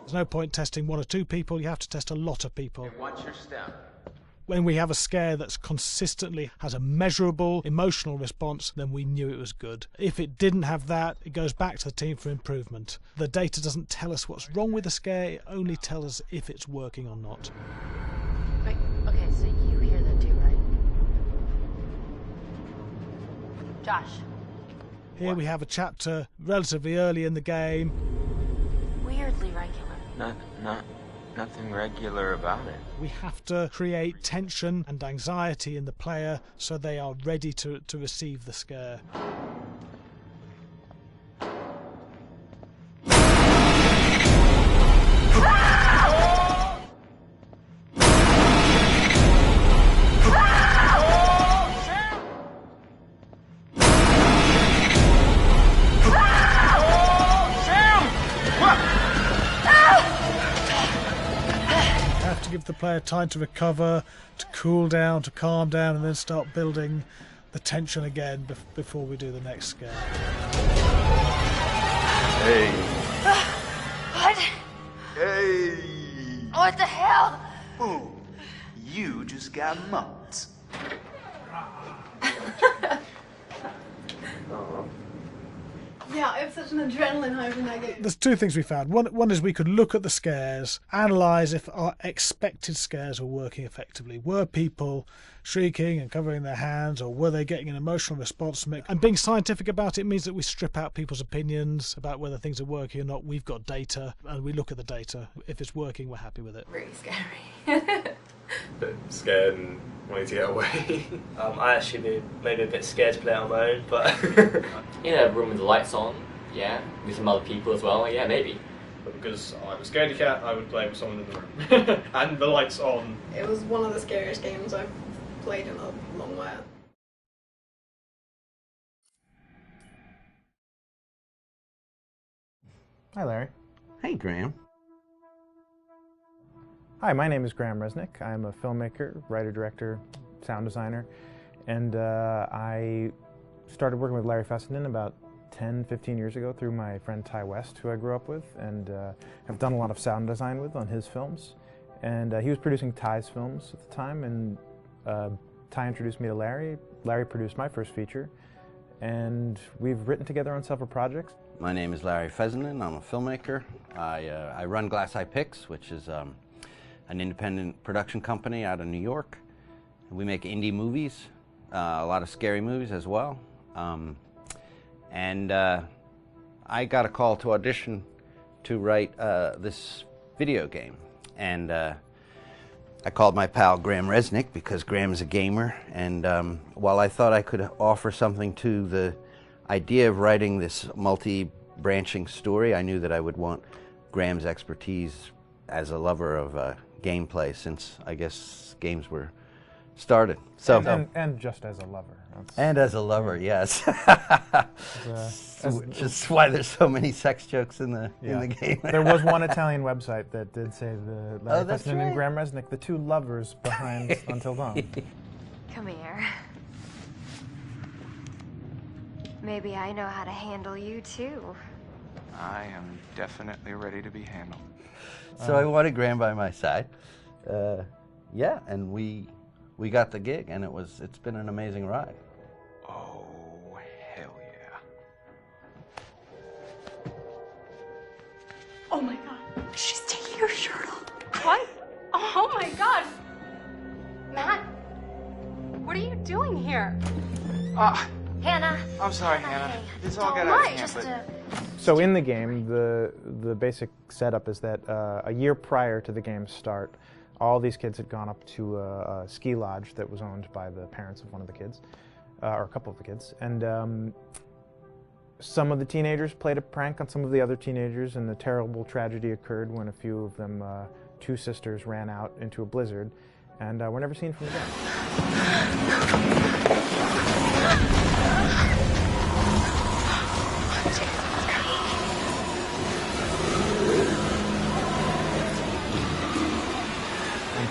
There's no point testing one or two people, you have to test a lot of people. What's your step? When we have a scare that's consistently has a measurable emotional response, then we knew it was good. If it didn't have that, it goes back to the team for improvement. The data doesn't tell us what's wrong with the scare, it only tells us if it's working or not. Wait, okay, so you hear that too, right? Josh. Here we have a chapter relatively early in the game. Weirdly regular. Nothing regular about it. We have to create tension and anxiety in the player so they are ready to receive the scare. to give the player time to recover, to cool down, to calm down, and then start building the tension again before we do the next scare. Hey. What? Hey. What the hell? Boom. You just got mugged. Yeah, I have such an adrenaline high from that game. There's two things we found. One is we could look at the scares, analyse if our expected scares were working effectively. Were people shrieking and covering their hands, or were they getting an emotional response from it? And being scientific about it means that we strip out people's opinions about whether things are working or not. We've got data, and we look at the data. If it's working, we're happy with it. Really scary. Bit scared and wanting to get away. I actually been maybe a bit scared to play it on my own, but in a room with the lights on, yeah, with some other people as well, yeah, maybe. But because I'm a scaredy cat, I would play with someone in the room and the lights on. It was one of the scariest games I've played in a long while. Hi, Larry. Hey, Graham. Hi, my name is Graham Resnick. I'm a filmmaker, writer, director, sound designer, and I started working with Larry Fessenden about 10-15 years ago through my friend Ty West, who I grew up with, and have done a lot of sound design with on his films. And he was producing Ty's films at the time, and Ty introduced me to Larry. Larry produced my first feature, and we've written together on several projects. My name is Larry Fessenden. I'm a filmmaker. I run Glass Eye Pix, which is an independent production company out of New York. We make indie movies, a lot of scary movies as well. And I got a call to audition to write this video game. And I called my pal Graham Resnick because Graham is a gamer. And while I thought I could offer something to the idea of writing this multi-branching story, I knew that I would want Graham's expertise as a lover of gameplay, since I guess games were started. So and just as a lover. And as a lover, yes. Which is why there's so many sex jokes in the game. There was one Italian website that did say the Larry that's Fessenden and right. Graham Resnick, the two lovers behind Until Dawn. Come here. Maybe I know how to handle you too. I am definitely ready to be handled. So I wanted Graham by my side. Yeah, and we got the gig, and it's been an amazing ride. Oh, hell yeah. Oh my god, she's taking her shirt off. What? Oh my god. Matt, what are you doing here? Hannah. I'm sorry, Hannah. This all got out of hand, but... So in the game, the basic setup is that a year prior to the game's start, all these kids had gone up to a ski lodge that was owned by the parents of one of the kids, or a couple of the kids, and some of the teenagers played a prank on some of the other teenagers, and a terrible tragedy occurred when a few of them, two sisters, ran out into a blizzard, and were never seen from again.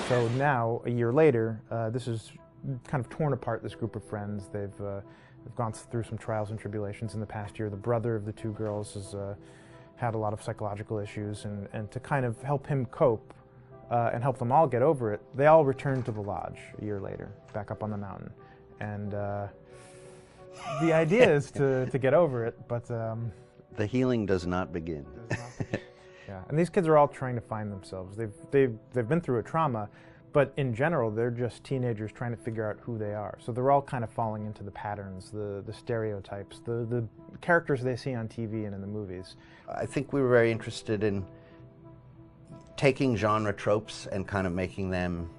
So now, a year later, this is kind of torn apart, this group of friends. They've gone through some trials and tribulations in the past year. The brother of the two girls has had a lot of psychological issues, and to kind of help him cope and help them all get over it, they all returned to the lodge a year later, back up on the mountain. And the idea is to get over it, but... the healing does not begin. Yeah, and these kids are all trying to find themselves. They've been through a trauma, but in general, they're just teenagers trying to figure out who they are. So they're all kind of falling into the patterns, the stereotypes, the characters they see on TV and in the movies. I think we were very interested in taking genre tropes and kind of making them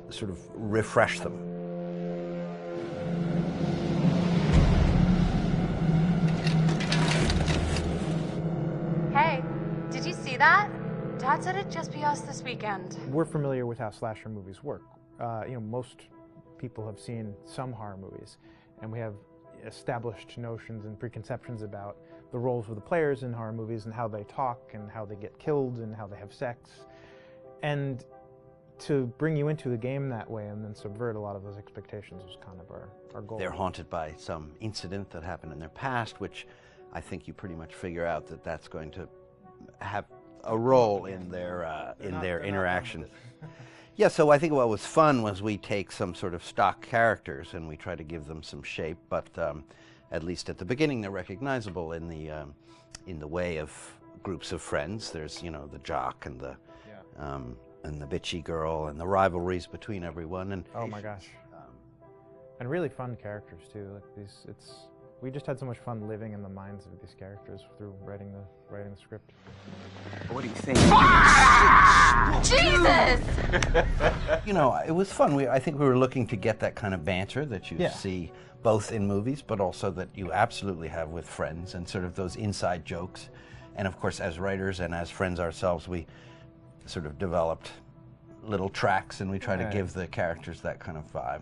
sort of refresh them. Hey, did you see that? Dad said it'd just be us this weekend. We're familiar with how slasher movies work. Most people have seen some horror movies, and we have established notions and preconceptions about the roles of the players in horror movies and how they talk and how they get killed and how they have sex. And to bring you into the game that way and then subvert a lot of those expectations was kind of our goal. They're haunted by some incident that happened in their past, which I think you pretty much figure out that that's going to have a role in their interaction. Yeah, so I think what was fun was we take some sort of stock characters and we try to give them some shape, but at least at the beginning they're recognizable in the way of groups of friends. There's, you know, the jock and the bitchy girl and the rivalries between everyone. And oh my gosh, and really fun characters too. Like we just had so much fun living in the minds of these characters through writing the script. What do you think? Jesus! You know, it was fun. I think we were looking to get that kind of banter that you see both in movies, but also that you absolutely have with friends, and sort of those inside jokes. And of course, as writers and as friends ourselves, we sort of developed little tracks, and we try to give the characters that kind of vibe.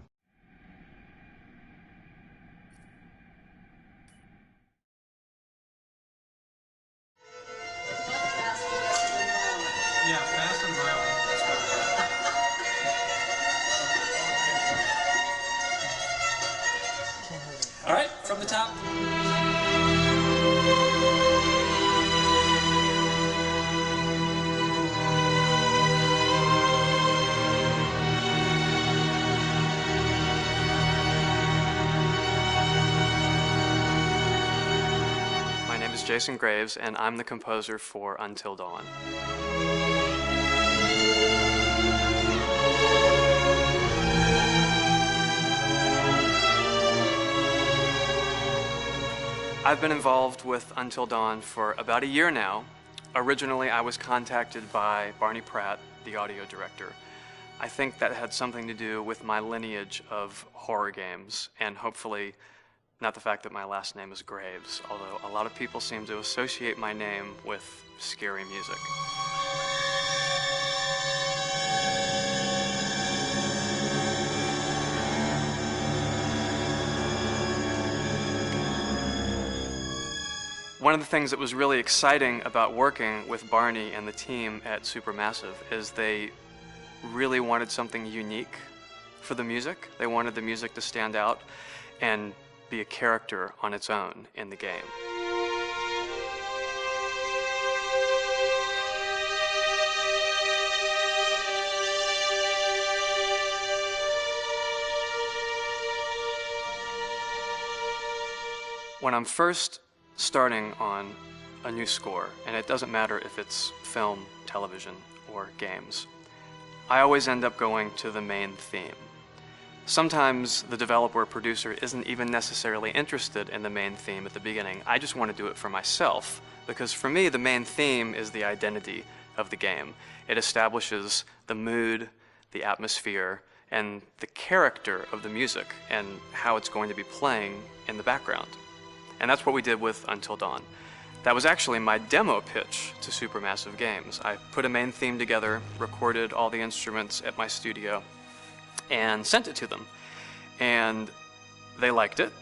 Yeah, fast and violent. All right, from the top. My name is Jason Graves, and I'm the composer for Until Dawn. I've been involved with Until Dawn for about a year now. Originally, I was contacted by Barney Pratt, the audio director. I think that had something to do with my lineage of horror games, and hopefully not the fact that my last name is Graves, although a lot of people seem to associate my name with scary music. One of the things that was really exciting about working with Barney and the team at Supermassive is they really wanted something unique for the music. They wanted the music to stand out and be a character on its own in the game. When I'm first starting on a new score, and it doesn't matter if it's film, television, or games, I always end up going to the main theme. Sometimes the developer or producer isn't even necessarily interested in the main theme at the beginning. I just want to do it for myself, because for me the main theme is the identity of the game. It establishes the mood, the atmosphere, and the character of the music and how it's going to be playing in the background. And that's what we did with Until Dawn. That was actually my demo pitch to Supermassive Games. I put a main theme together, recorded all the instruments at my studio, and sent it to them. And they liked it.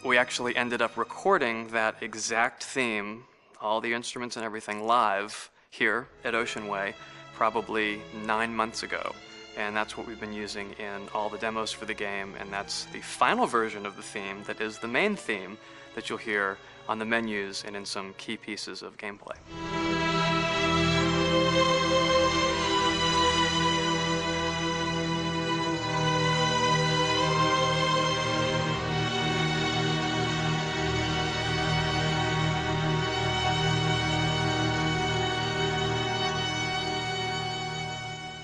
We actually ended up recording that exact theme, all the instruments and everything, live here at Ocean Way, probably 9 months ago. And that's what we've been using in all the demos for the game, and that's the final version of the theme that is the main theme that you'll hear on the menus and in some key pieces of gameplay.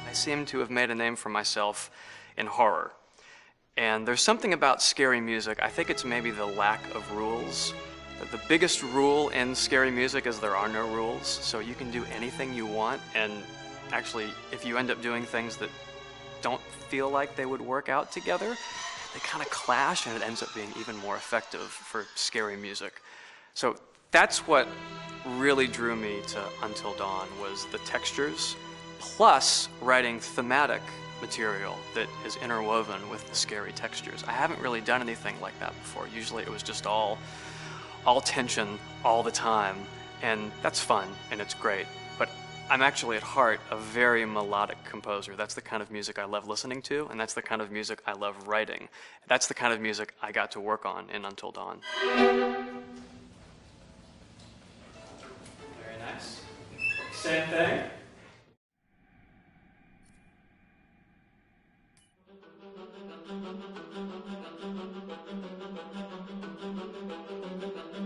I seem to have made a name for myself in horror. And there's something about scary music, I think it's maybe the lack of rules. The biggest rule in scary music is there are no rules, so you can do anything you want, and actually, if you end up doing things that don't feel like they would work out together, they kind of clash, and it ends up being even more effective for scary music. So that's what really drew me to Until Dawn, was the textures, plus writing thematic material that is interwoven with the scary textures. I haven't really done anything like that before. Usually it was just all tension all the time, and that's fun and it's great. But I'm actually at heart a very melodic composer. That's the kind of music I love listening to, and that's the kind of music I love writing. That's the kind of music I got to work on in Until Dawn. Very nice. Same thing.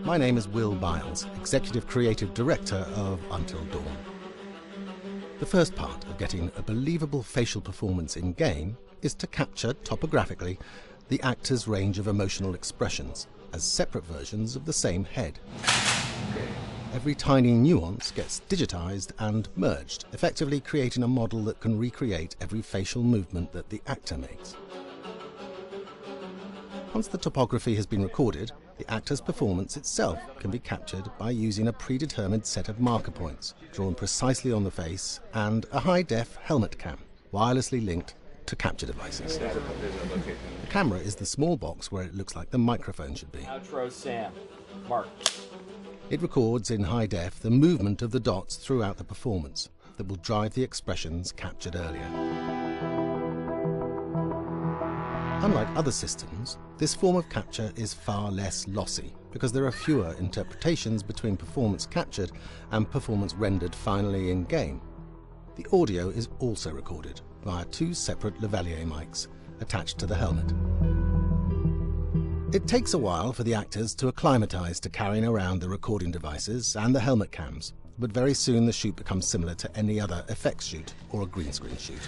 My name is Will Biles, Executive Creative Director of Until Dawn. The first part of getting a believable facial performance in-game is to capture, topographically, the actor's range of emotional expressions as separate versions of the same head. Every tiny nuance gets digitized and merged, effectively creating a model that can recreate every facial movement that the actor makes. Once the topography has been recorded, the actor's performance itself can be captured by using a predetermined set of marker points drawn precisely on the face and a high-def helmet cam, wirelessly linked to capture devices. The camera is the small box where it looks like the microphone should be. Outro Sam. Mark. It records in high def the movement of the dots throughout the performance that will drive the expressions captured earlier. Unlike other systems, this form of capture is far less lossy because there are fewer interpretations between performance captured and performance rendered finally in-game. The audio is also recorded via two separate lavalier mics attached to the helmet. It takes a while for the actors to acclimatise to carrying around the recording devices and the helmet cams, but very soon the shoot becomes similar to any other effects shoot or a green screen shoot.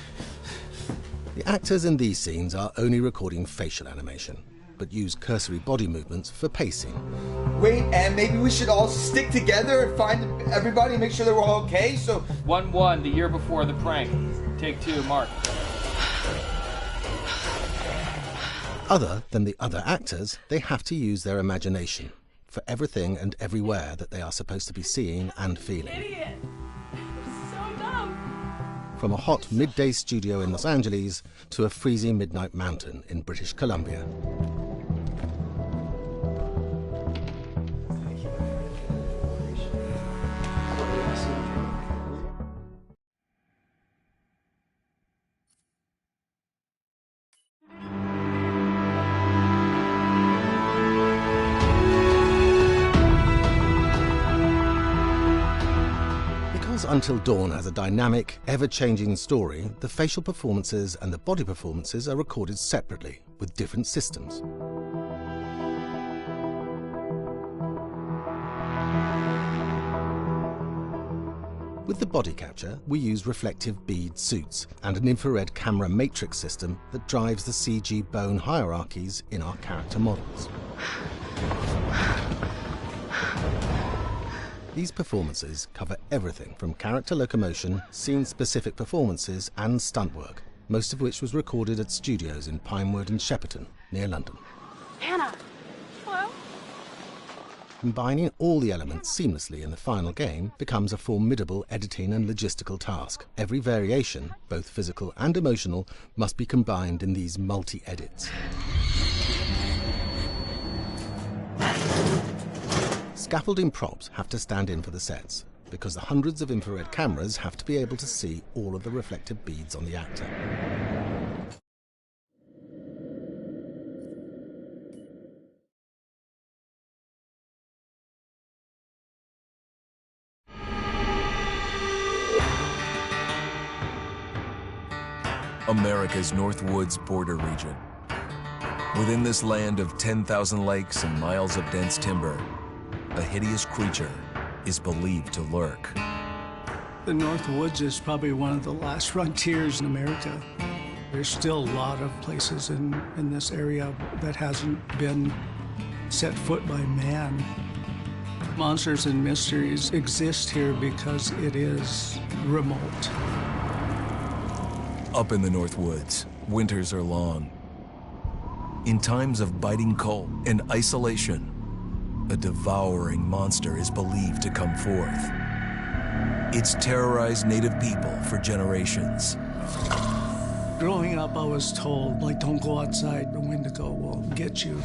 The actors in these scenes are only recording facial animation, but use cursory body movements for pacing. Wait, and maybe we should all stick together and find everybody and make sure they're all okay, so... 1-1, the year before the prank. Take 2, Mark. Other than the other actors, they have to use their imagination for everything and everywhere that they are supposed to be seeing and feeling. Idiot! So dumb! From a hot midday studio in Los Angeles to a freezing midnight mountain in British Columbia. Until Dawn has a dynamic, ever-changing story, the facial performances and the body performances are recorded separately, with different systems. With the body capture, we use reflective bead suits and an infrared camera matrix system that drives the CG bone hierarchies in our character models. These performances cover everything from character locomotion, scene-specific performances and stunt work, most of which was recorded at studios in Pinewood and Shepperton, near London. Hannah! Hello? Combining all the elements seamlessly in the final game becomes a formidable editing and logistical task. Every variation, both physical and emotional, must be combined in these multi-edits. Scaffolding props have to stand in for the sets, because the hundreds of infrared cameras have to be able to see all of the reflective beads on the actor. America's Northwoods border region. Within this land of 10,000 lakes and miles of dense timber, a hideous creature is believed to lurk. The North Woods is probably one of the last frontiers in America. There's still a lot of places in this area that hasn't been set foot by man. Monsters and mysteries exist here because it is remote. Up in the North Woods, winters are long. In times of biting cold and isolation, a devouring monster is believed to come forth. It's terrorized native people for generations. Growing up, I was told, like, don't go outside, the Wendigo will get you.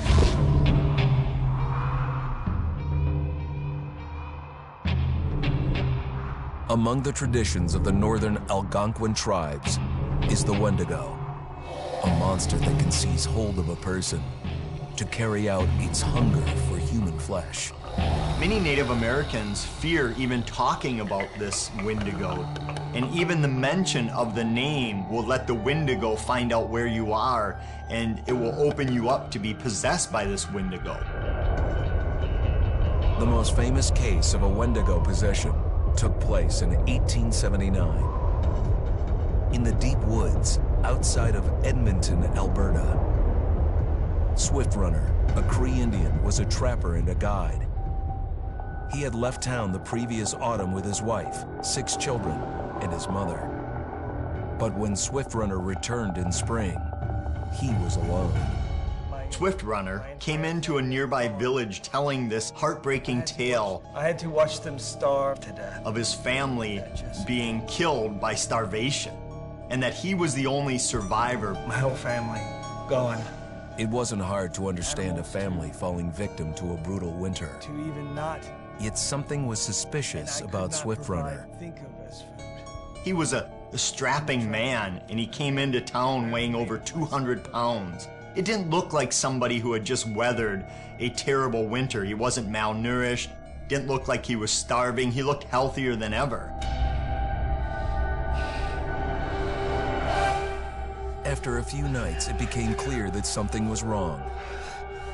Among the traditions of the northern Algonquin tribes is the Wendigo, a monster that can seize hold of a person to carry out its hunger for human flesh. Many Native Americans fear even talking about this Wendigo, and even the mention of the name will let the Wendigo find out where you are, and it will open you up to be possessed by this Wendigo. The most famous case of a Wendigo possession took place in 1879 in the deep woods outside of Edmonton, Alberta. Swift Runner, a Cree Indian, was a trapper and a guide. He had left town the previous autumn with his wife, 6 children, and his mother. But when Swift Runner returned in spring, he was alone. Swift Runner came into a nearby village telling this heartbreaking tale. I had to watch them starve to death. Of his family being killed by starvation, and that he was the only survivor. My whole family gone. It wasn't hard to understand a family falling victim to a brutal winter. To even not. Yet something was suspicious about Swift Runner. He was a strapping man, and he came into town weighing over 200 pounds. It didn't look like somebody who had just weathered a terrible winter. He wasn't malnourished, didn't look like he was starving. He looked healthier than ever. After a few nights, it became clear that something was wrong.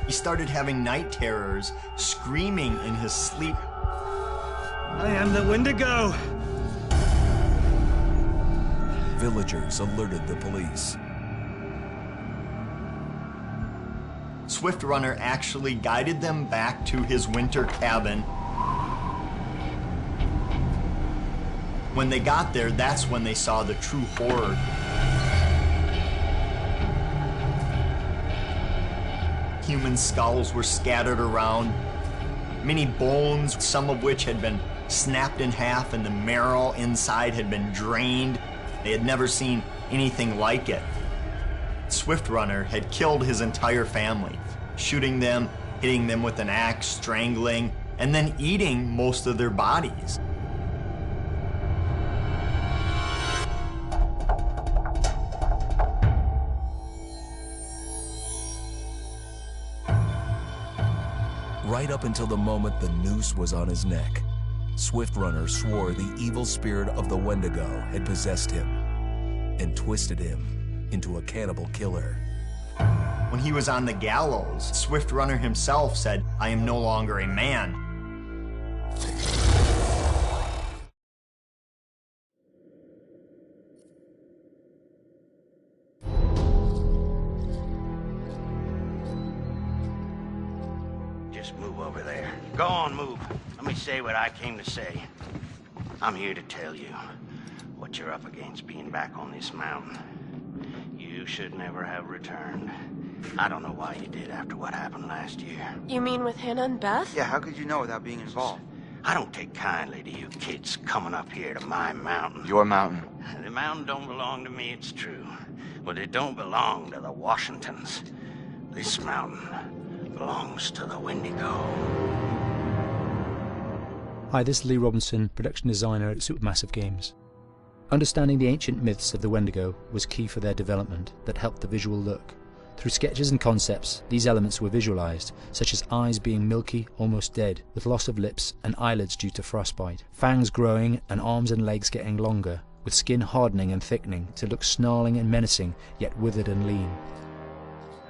He started having night terrors, screaming in his sleep. I am the Wendigo! Villagers alerted the police. Swift Runner actually guided them back to his winter cabin. When they got there, that's when they saw the true horror. Human skulls were scattered around, many bones, some of which had been snapped in half, and the marrow inside had been drained. They had never seen anything like it. Swift Runner had killed his entire family, shooting them, hitting them with an axe, strangling, and then eating most of their bodies. Right up until the moment the noose was on his neck, Swift Runner swore the evil spirit of the Wendigo had possessed him and twisted him into a cannibal killer. When he was on the gallows, Swift Runner himself said, "I am no longer a man." Just move over there. Go on, move. Let me say what I came to say. I'm here to tell you what you're up against being back on this mountain. You should never have returned. I don't know why you did after what happened last year. You mean with Hannah and Beth? Yeah, how could you know without being involved? I don't take kindly to you kids coming up here to my mountain. Your mountain. The mountain don't belong to me, it's true. But it don't belong to the Washingtons. This mountain belongs to the Wendigo. Hi, this is Lee Robinson, production designer at Supermassive Games. Understanding the ancient myths of the Wendigo was key for their development that helped the visual look. Through sketches and concepts, these elements were visualized, such as eyes being milky, almost dead, with loss of lips and eyelids due to frostbite, fangs growing and arms and legs getting longer, with skin hardening and thickening to look snarling and menacing, yet withered and lean.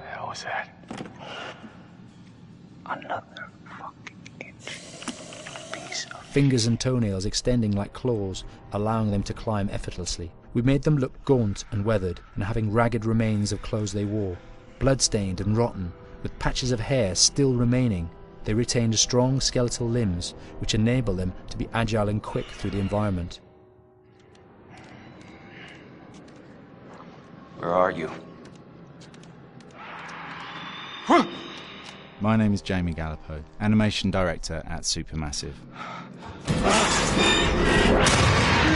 The hell was that? Another fingers and toenails extending like claws, allowing them to climb effortlessly. We made them look gaunt and weathered, and having ragged remains of clothes they wore. Blood-stained and rotten, with patches of hair still remaining, they retained strong skeletal limbs, which enable them to be agile and quick through the environment. Where are you? My name is Jamie Gallipo, animation director at Supermassive. You're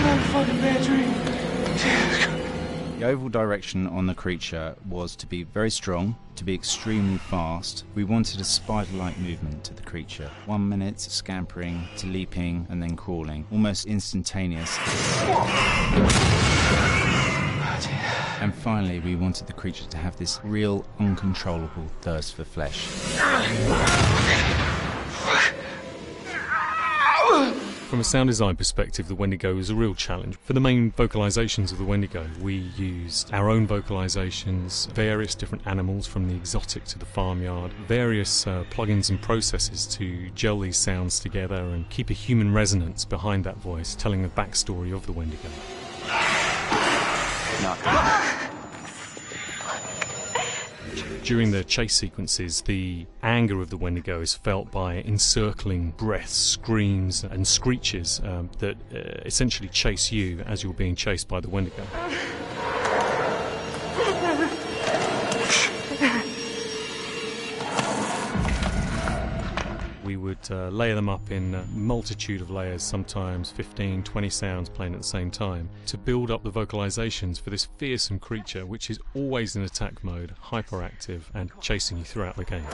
not a fucking bad dream. The overall direction on the creature was to be very strong, to be extremely fast. We wanted a spider-like movement to the creature. 1 minute scampering to leaping and then crawling, almost instantaneous. And finally, we wanted the creature to have this real, uncontrollable thirst for flesh. From a sound design perspective, the Wendigo is a real challenge. For the main vocalisations of the Wendigo, we used our own vocalisations, various different animals from the exotic to the farmyard, various plugins and processes to gel these sounds together and keep a human resonance behind that voice, telling the backstory of the Wendigo. During the chase sequences, the anger of the Wendigo is felt by encircling breaths, screams and screeches that essentially chase you as you're being chased by the Wendigo. We would layer them up in a multitude of layers, sometimes 15, 20 sounds playing at the same time, to build up the vocalizations for this fearsome creature which is always in attack mode, hyperactive and chasing you throughout the game.